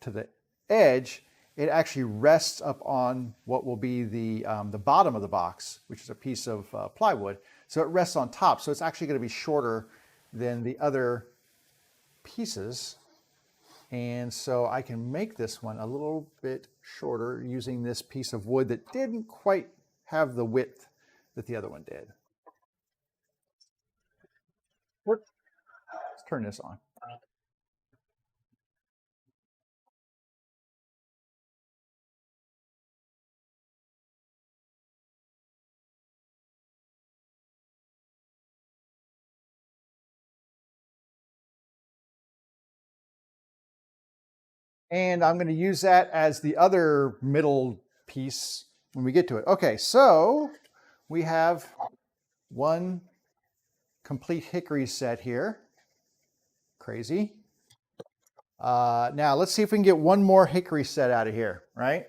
the edge, it actually rests up on what will be the bottom of the box, which is a piece of plywood. So it rests on top. So it's actually going to be shorter than the other pieces. And so I can make this one a little bit shorter using this piece of wood that didn't quite have the width that the other one did. Let's turn this on. And I'm going to use that as the other middle piece when we get to it. Okay, so we have one complete hickory set here. Crazy. Now let's see if we can get one more hickory set out of here, right?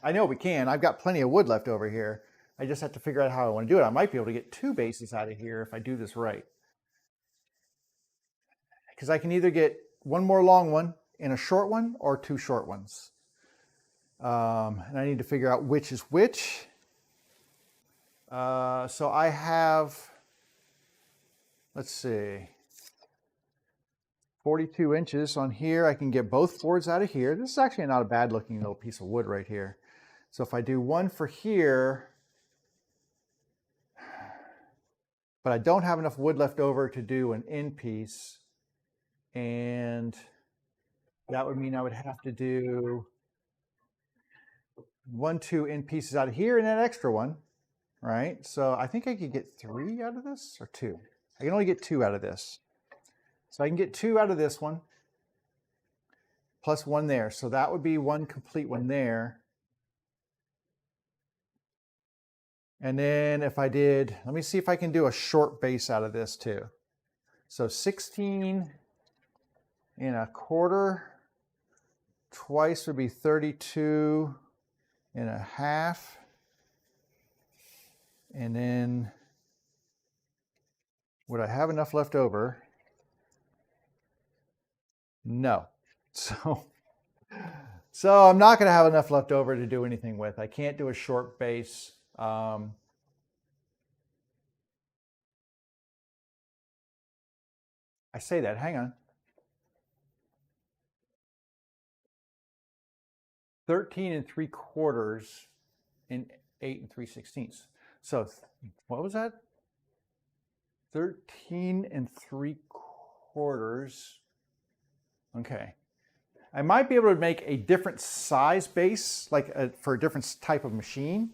I know we can. I've got plenty of wood left over here. I just have to figure out how I want to do it. I might be able to get two bases out of here if I do this right. Because I can either get one more long one and a short one or two short ones. And I need to figure out which is which. So I have, let's see, 42 inches on here. I can get both boards out of here. This is actually not a bad looking little piece of wood right here. So if I do one for here, but I don't have enough wood left over to do an end piece, and that would mean I would have to do 2 end pieces out of here and an extra one, right? So I think I could get 3 out of this, or 2. I can only get 2 out of this. So I can get 2 out of this one, plus 1 there. So that would be 1 complete one there. And then if I did, let me see if I can do a short base out of this too. So 16 1/4 twice would be 32 1/2. And then would I have enough left over? No. So So I'm not going to have enough left over to do anything with. I can't do a short base. I say that, hang on. 13 3/4 and 8 3/16. So what was that? 13 3/4. Okay. I might be able to make a different size base, like for a different type of machine.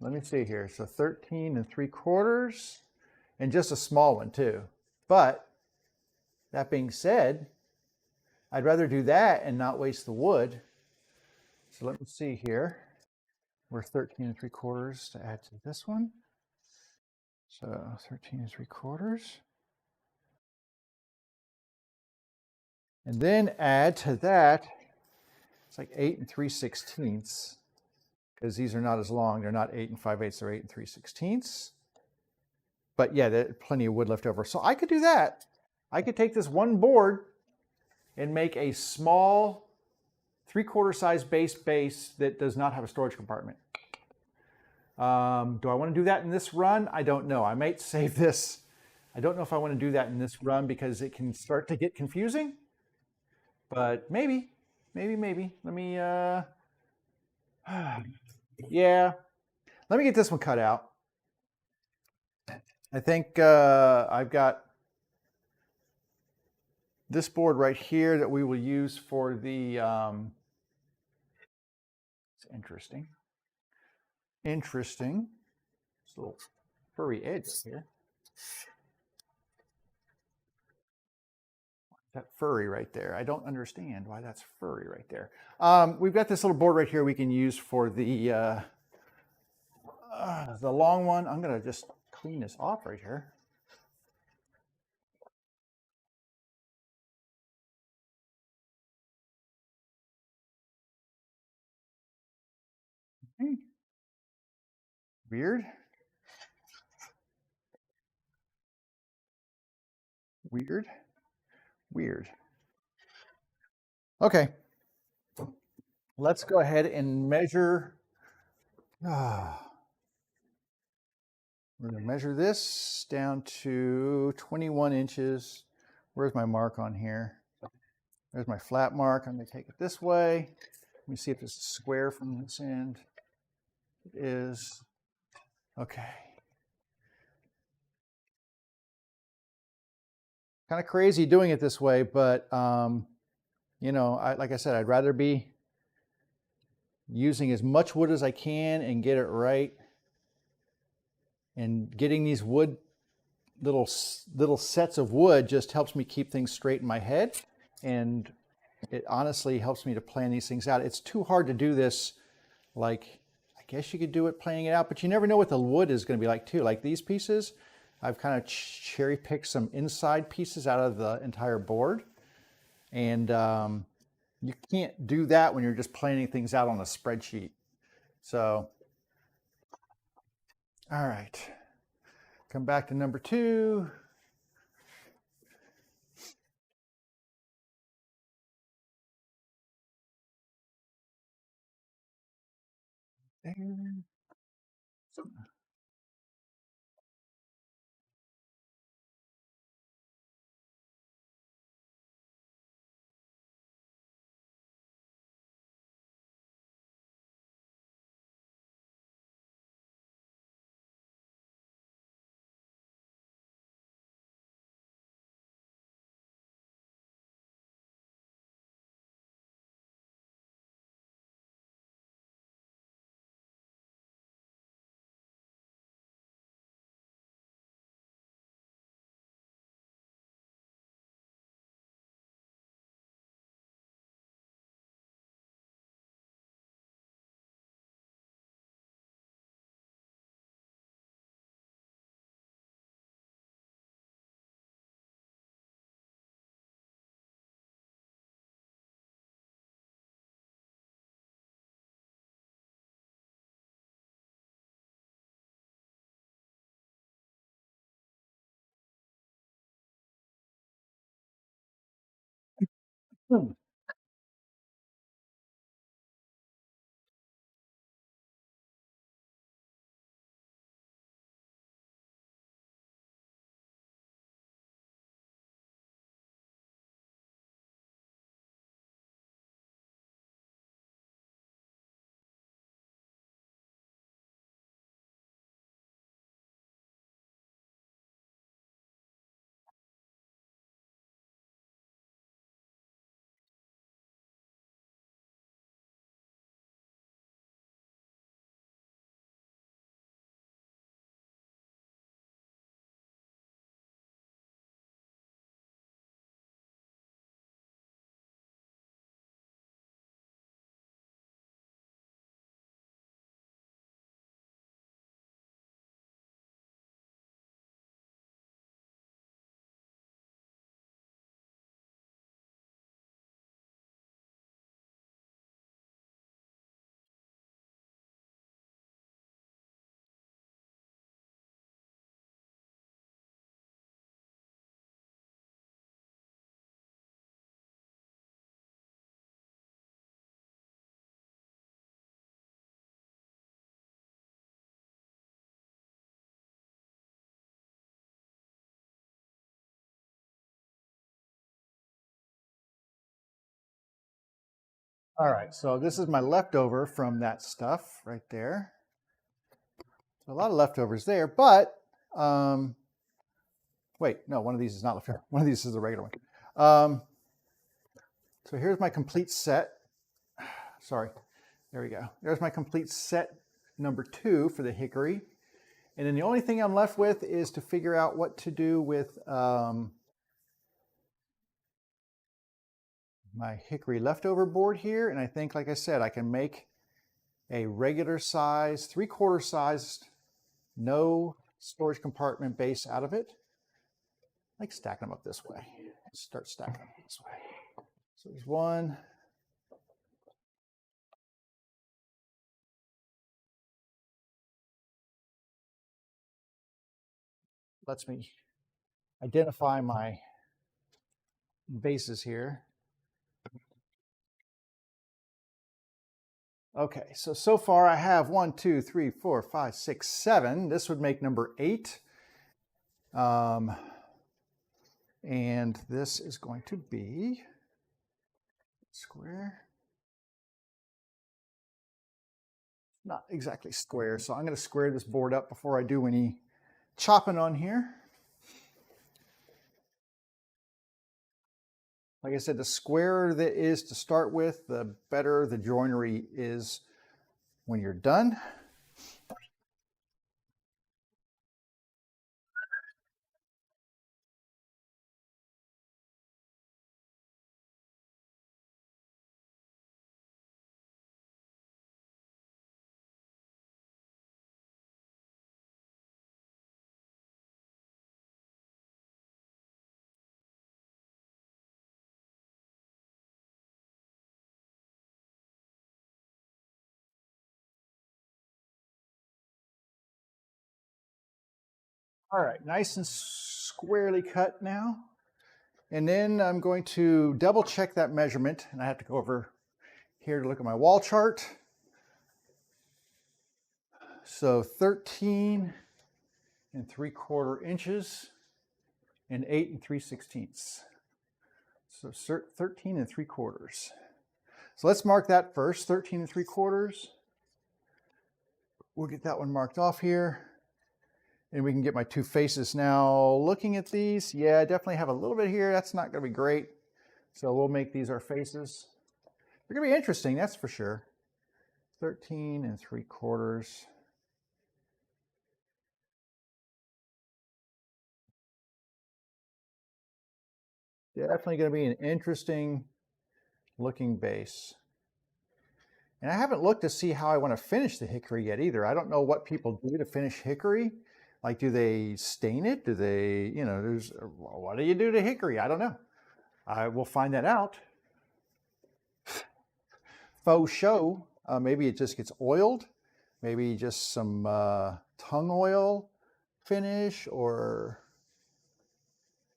Let me see here. So 13 3/4 and just a small one too. But that being said, I'd rather do that and not waste the wood. So let me see here. We're 13 3/4 to add to this one. So 13 3/4. And then add to that, it's like 8 3/16, because these are not as long. They're not 8 5/8, they're 8 3/16. But yeah, there's plenty of wood left over. So I could do that. I could take this one board and make a small 3/4 size base that does not have a storage compartment. Do I want to do that in this run? I don't know. I might save this. I don't know if I want to do that in this run because it can start to get confusing. But maybe. Let me, yeah. Let me get this one cut out. I think I've got this board right here that we will use for the, it's interesting. Interesting. This little furry edge here. That furry right there. I don't understand why that's furry right there. We've got this little board right here we can use for the long one. I'm going to just clean this off right here. Okay. Weird. Weird. Weird. Okay. Let's go ahead and measure. We're going to measure this down to 21 inches. Where's my mark on here? There's my flat mark. I'm going to take it this way. Let me see if it's square from this end. It is. Okay. Kind of crazy doing it this way, but you know, like I said, I'd rather be using as much wood as I can and get it right. And getting these wood little sets of wood just helps me keep things straight in my head, and it honestly helps me to plan these things out. It's too hard to do this, like, I guess you could do it planning it out, but you never know what the wood is going to be like too. Like these pieces, I've kind of cherry picked some inside pieces out of the entire board, and you can't do that when you're just planning things out on a spreadsheet. So, all right, come back to number 2. There. All right, so this is my leftover from that stuff right there. A lot of leftovers there, but wait, no, one of these is not leftover. One of these is the regular one. So here's my complete set. Sorry, there we go. There's my complete set number 2 for the hickory. And then the only thing I'm left with is to figure out what to do with my hickory leftover board here. And I think, like I said, I can make a regular size, 3/4 sized, no storage compartment base out of it. I like stacking them up this way. Start stacking them this way. So there's one. Lets me identify my bases here. Okay, so far I have 1, 2, 3, 4, 5, 6, 7. This would make number 8. And this is going to be square. Not exactly square, so I'm going to square this board up before I do any chopping on here. Like I said, the squarer that is to start with, the better the joinery is when you're done. All right, nice and squarely cut now. And then I'm going to double check that measurement, and I have to go over here to look at my wall chart. So 13 3/4 inches and 8 3/16. So 13 3/4. So let's mark that first, 13 3/4. We'll get that one marked off here. And we can get my 2 faces now. Looking at these, yeah, I definitely have a little bit here. That's not going to be great. So we'll make these our faces. They're going to be interesting, that's for sure. 13 3/4. Definitely going to be an interesting looking base. And I haven't looked to see how I want to finish the hickory yet either. I don't know what people do to finish hickory. Like, do they stain it? Do they, you know, what do you do to hickory? I don't know. I will find that out. Faux show, maybe it just gets oiled. Maybe just some tung oil finish or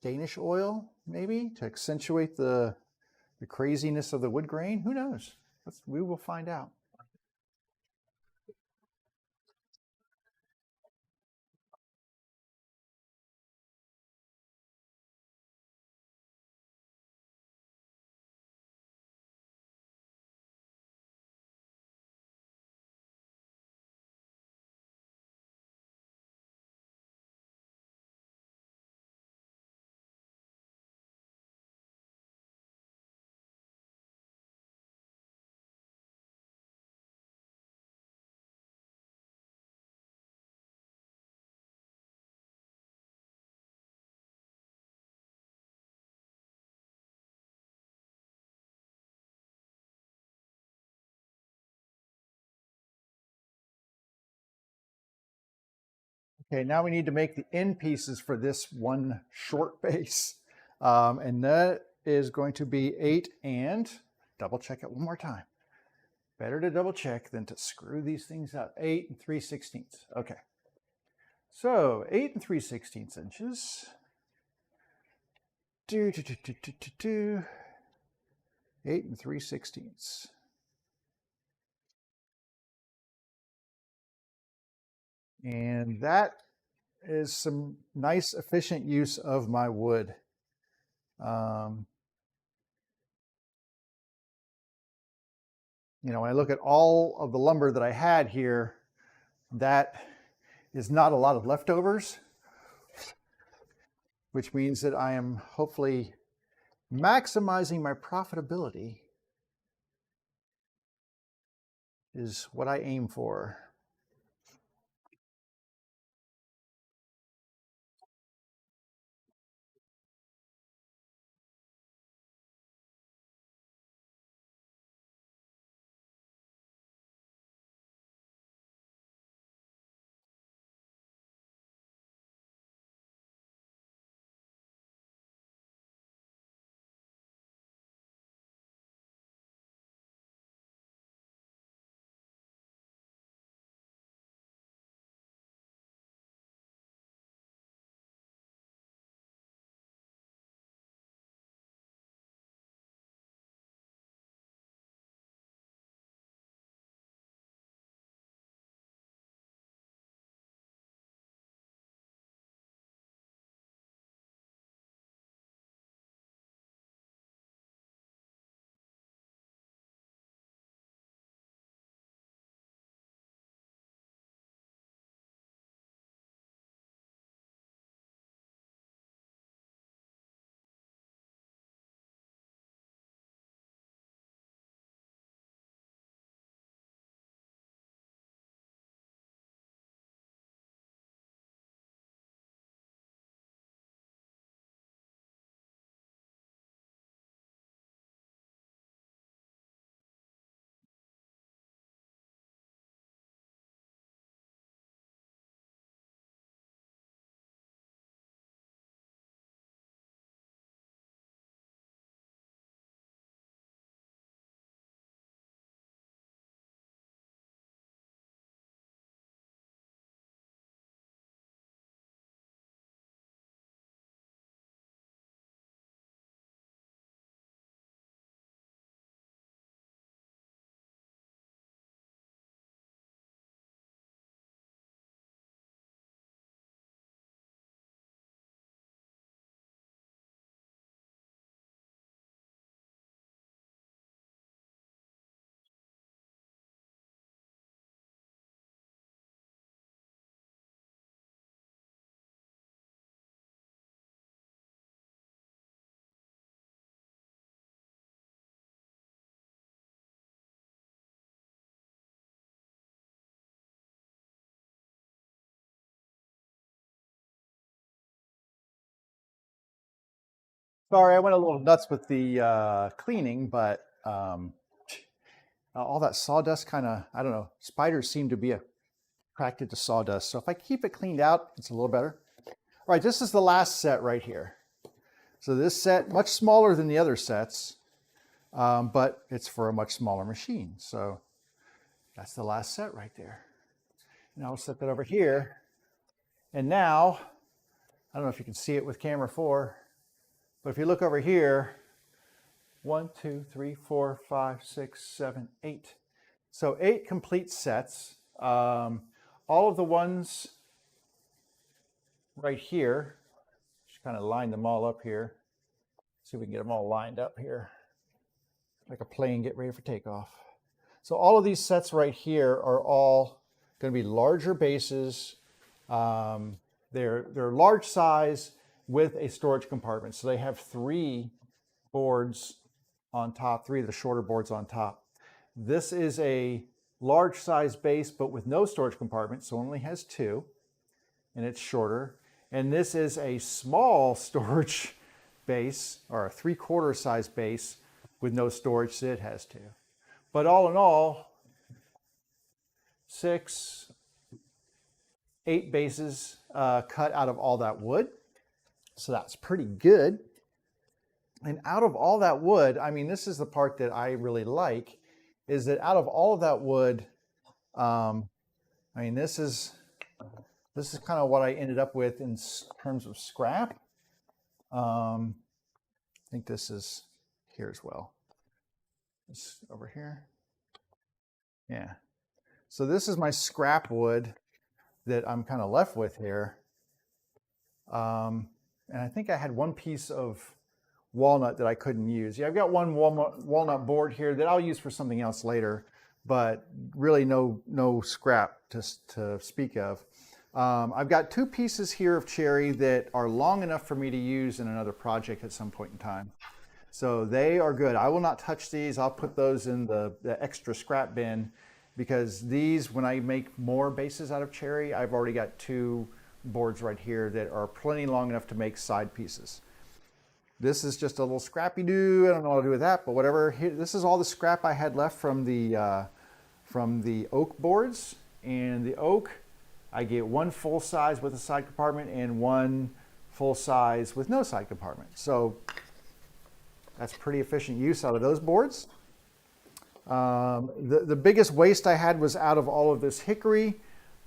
Danish oil, maybe, to accentuate the craziness of the wood grain. Who knows? We will find out. Okay, now we need to make the end pieces for this one short base. And that is going to be 8 and, double check it one more time. Better to double check than to screw these things up. 8 3/16. Okay. So 8 3/16 inches. 8 3/16. And that is some nice, efficient use of my wood. you know, when I look at all of the lumber that I had here, that is not a lot of leftovers, which means that I am hopefully maximizing my profitability is what I aim for. Sorry, I went a little nuts with the cleaning, but all that sawdust kind of, I don't know, spiders seem to be attracted to sawdust. So if I keep it cleaned out, it's a little better. All right, this is the last set right here. So this set, much smaller than the other sets, but it's for a much smaller machine. So that's the last set right there. And I'll set that over here. And now, I don't know if you can see it with camera 4, but if you look over here, 1, 2, 3, 4, 5, 6, 7, 8. So 8 complete sets. All of the ones right here, just kind of line them all up here. See if we can get them all lined up here, like a plane get ready for takeoff. So all of these sets right here are all going to be larger bases. They're large size with a storage compartment. So they have 3 boards on top, 3 of the shorter boards on top. This is a large size base, but with no storage compartment, so it only has 2, and it's shorter. And this is a small storage base, or a 3/4 size base with no storage, so it has 2. But all in all, 6, 8 bases cut out of all that wood. So that's pretty good. And out of all that wood, I mean, this is the part that I really like, is that out of all of that wood, I mean, this is kind of what I ended up with in terms of scrap. I think this is here as well. This over here. Yeah. So this is my scrap wood that I'm kind of left with here. And I think I had one piece of walnut that I couldn't use. Yeah, I've got one walnut board here that I'll use for something else later. but really no scrap to speak of. I've got 2 pieces here of cherry that are long enough for me to use in another project at some point in time. So they are good. I will not touch these. I'll put those in the extra scrap bin, because these, when I make more bases out of cherry, I've already got 2 boards right here that are plenty long enough to make side pieces. This is just a little scrappy do. I don't know what to do with that, but whatever. Here, this is all the scrap I had left from the oak boards. And the oak, I get 1 full size with a side compartment and 1 full size with no side compartment. So that's pretty efficient use out of those boards. The biggest waste I had was out of all of this hickory.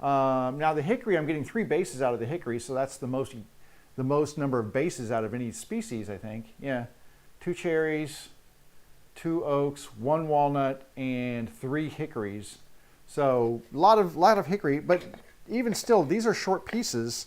Now the hickory, I'm getting 3 bases out of the hickory, so that's the most number of bases out of any species, I think. Yeah, 2 cherries, 2 oaks, 1 walnut, and 3 hickories. So a lot of hickory, but even still, these are short pieces.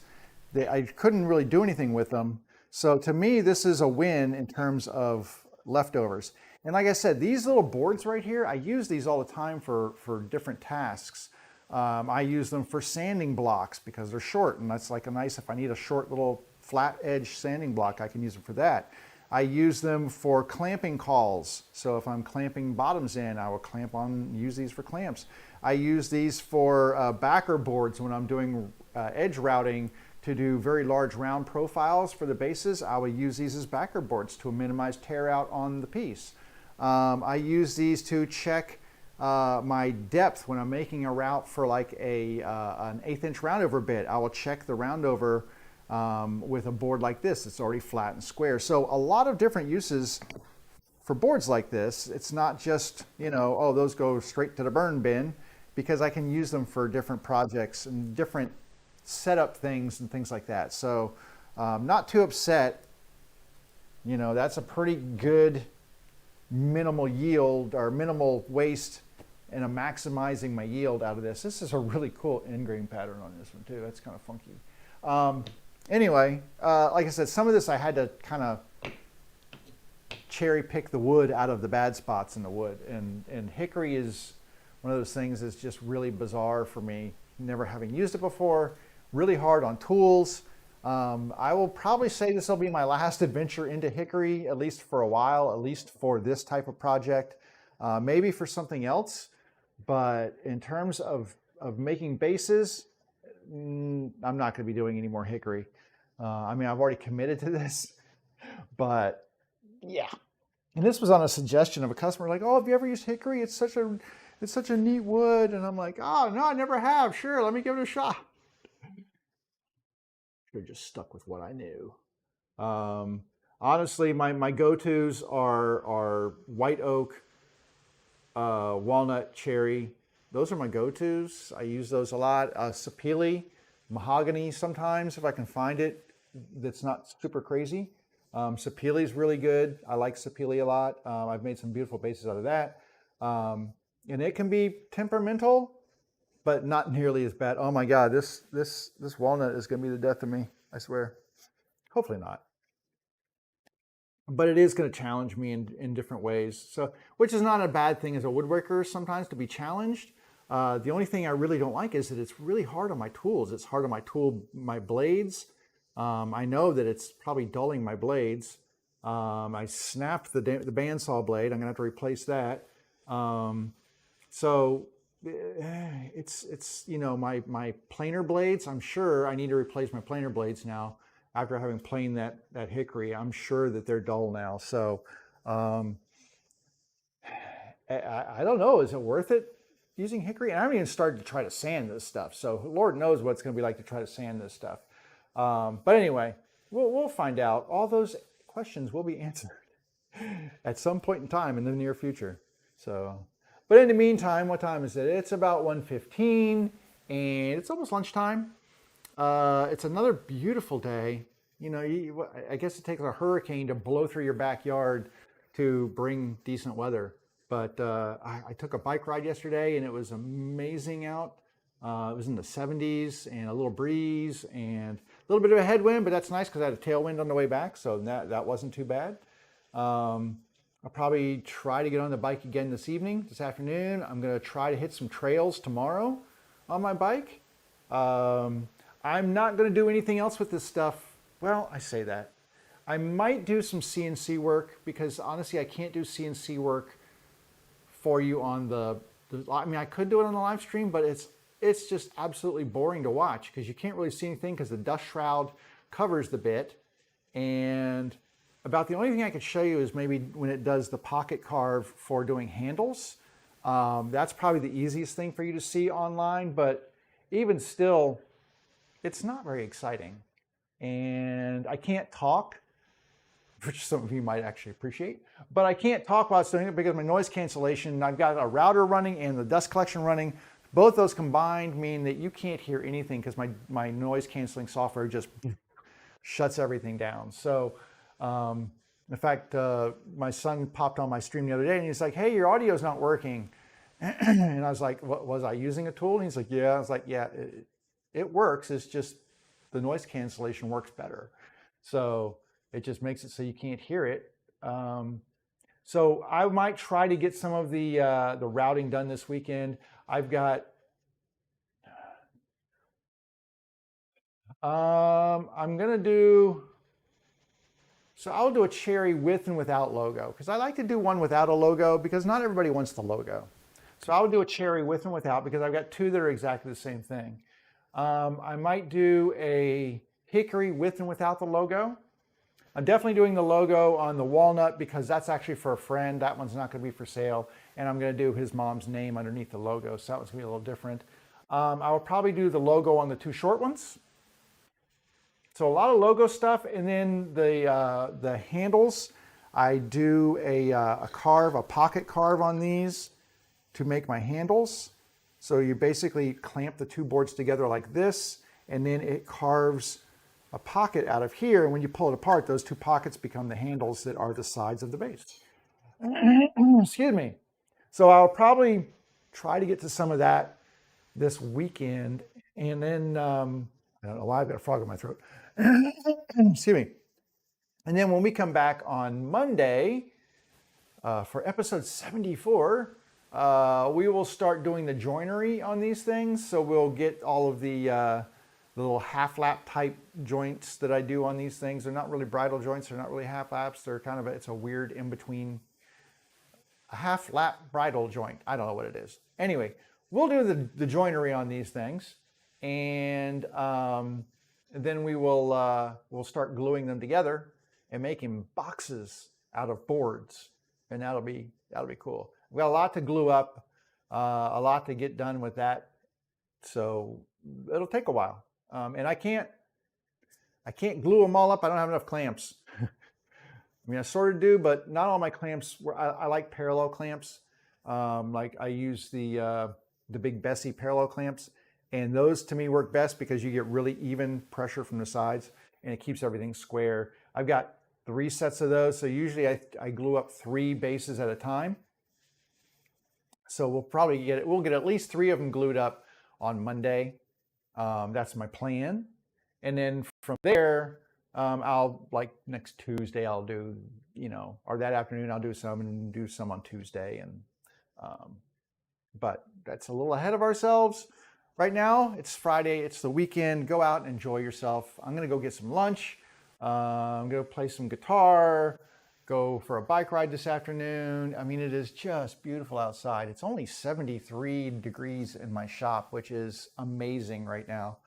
I couldn't really do anything with them. So to me, this is a win in terms of leftovers. And like I said, these little boards right here, I use these all the time for different tasks. I use them for sanding blocks because they're short, and that's like a nice, if I need a short little flat edge sanding block, I can use them for that. I use them for clamping cauls. So if I'm clamping bottoms in, I will use these for clamps. I use these for backer boards when I'm doing edge routing to do very large round profiles for the bases. I will use these as backer boards to minimize tear out on the piece. I use these to check my depth when I'm making a route for like an 1/8 inch roundover bit. I will check the roundover with a board like this. It's already flat and square. So a lot of different uses for boards like this. It's not just, oh, those go straight to the burn bin, because I can use them for different projects and different setup things and things like that. So not too upset. That's a pretty good minimal yield or minimal waste, and I'm maximizing my yield out of this. This is a really cool end grain pattern on this one too. That's kind of funky. Anyway, like I said, some of this I had to kind of cherry pick the wood out of the bad spots in the wood. And hickory is one of those things that's just really bizarre for me, never having used it before. Really hard on tools. I will probably say this will be my last adventure into hickory, at least for a while, at least for this type of project, maybe for something else. But in terms of making bases, I'm not going to be doing any more hickory. I mean, I've already committed to this, but yeah. And this was on a suggestion of a customer, like, oh, have you ever used hickory? It's such a neat wood. And I'm like, oh, no, I never have. Sure, let me give it a shot. Should have just stuck with what I knew. Honestly, my go-tos are white oak, walnut, cherry. Those are my go-tos. I use those a lot. Sapele, mahogany sometimes if I can find it that's not super crazy. Sapele is really good. I like sapele a lot. I've made some beautiful bases out of that. And it can be temperamental, but not nearly as bad. Oh my God, this walnut is going to be the death of me, I swear. Hopefully not. But it is going to challenge me in different ways. So, which is not a bad thing as a woodworker sometimes, to be challenged. The only thing I really don't like is that it's really hard on my tools. It's hard on my blades. I know that it's probably dulling my blades. I snapped the bandsaw blade. I'm going to have to replace that. So it's my planer blades. I'm sure I need to replace my planer blades now after having planed that hickory. I'm sure that they're dull now. So I don't know. Is it worth it using hickory? And I haven't even started to try to sand this stuff. So Lord knows what it's going to be like to try to sand this stuff. But anyway, we'll find out. All those questions will be answered at some point in time in the near future. So, but in the meantime, what time is it? It's about 1:15 and it's almost lunchtime. It's another beautiful day. I guess it takes a hurricane to blow through your backyard to bring decent weather. But I took a bike ride yesterday and it was amazing out. It was in the 70s and a little breeze and a little bit of a headwind, but that's nice because I had a tailwind on the way back, so that wasn't too bad. I'll probably try to get on the bike again this afternoon. I'm going to try to hit some trails tomorrow on my bike. I'm not going to do anything else with this stuff. Well, I say that. I might do some CNC work because honestly, I can't do CNC work for you on I mean, I could do it on the live stream, but it's just absolutely boring to watch because you can't really see anything because the dust shroud covers the bit. And about the only thing I could show you is maybe when it does the pocket carve for doing handles. That's probably the easiest thing for you to see online, but even still, it's not very exciting. And I can't talk, which some of you might actually appreciate, but I can't talk while it's doing it because my noise cancellation, I've got a router running and the dust collection running. Both those combined mean that you can't hear anything because my noise canceling software just shuts everything down. So, in fact, my son popped on my stream the other day and he's like, hey, your audio's not working. And I was like, what, was I using a tool? And he's like, yeah. I was like, yeah, it works. It's just the noise cancellation works better. So it just makes it so you can't hear it. So I might try to get some of the routing done this weekend. I've got, I'm gonna do, so I'll do a cherry with and without logo because I like to do one without a logo because not everybody wants the logo. So I'll do a cherry with and without because I've got two that are exactly the same thing. I might do a hickory with and without the logo. I'm definitely doing the logo on the walnut because that's actually for a friend. That one's not going to be for sale. And I'm going to do his mom's name underneath the logo. So that one's going to be a little different. I will probably do the logo on the two short ones. So a lot of logo stuff. And then the handles, I do a pocket carve on these to make my handles. So you basically clamp the two boards together like this, and then it carves a pocket out of here. And when you pull it apart, those two pockets become the handles that are the sides of the base. Excuse me. So I'll probably try to get to some of that this weekend. And then, I don't know why I've got a frog in my throat. Excuse me. And then when we come back on Monday for episode 74, we will start doing the joinery on these things. So we'll get all of the little half lap type joints that I do on these things. They're not really bridle joints. They're not really half laps. They're kind of, it's a weird in between, a half lap bridle joint. I don't know what it is. Anyway, we'll do the joinery on these things. And then we'll start gluing them together and making boxes out of boards. And that'll be cool. We've got a lot to glue up, a lot to get done with that. So it'll take a while. And I can't glue them all up. I don't have enough clamps. I mean, I sort of do, but not all my clamps. I like parallel clamps. Like I use the Big Bessie parallel clamps, and those to me work best because you get really even pressure from the sides, and it keeps everything square. I've got 3 sets of those, so usually I glue up 3 bases at a time. So we'll get at least 3 of them glued up on Monday. That's my plan. And then from there, I'll, like next Tuesday, I'll do, or that afternoon, I'll do some and do some on Tuesday. And, but that's a little ahead of ourselves. Right now, it's Friday, it's the weekend. Go out and enjoy yourself. I'm going to go get some lunch. I'm going to play some guitar, go for a bike ride this afternoon. I mean, it is just beautiful outside. It's only 73 degrees in my shop, which is amazing right now.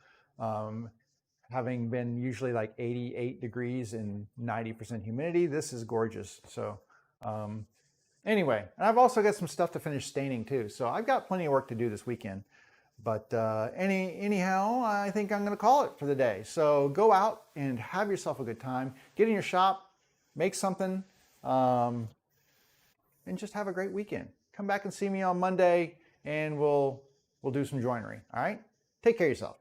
Having been usually like 88 degrees and 90% humidity, this is gorgeous. So anyway, and I've also got some stuff to finish staining too. So I've got plenty of work to do this weekend. But anyhow, I think I'm going to call it for the day. So go out and have yourself a good time. Get in your shop, make something, and just have a great weekend. Come back and see me on Monday, and we'll do some joinery. All right? Take care of yourself.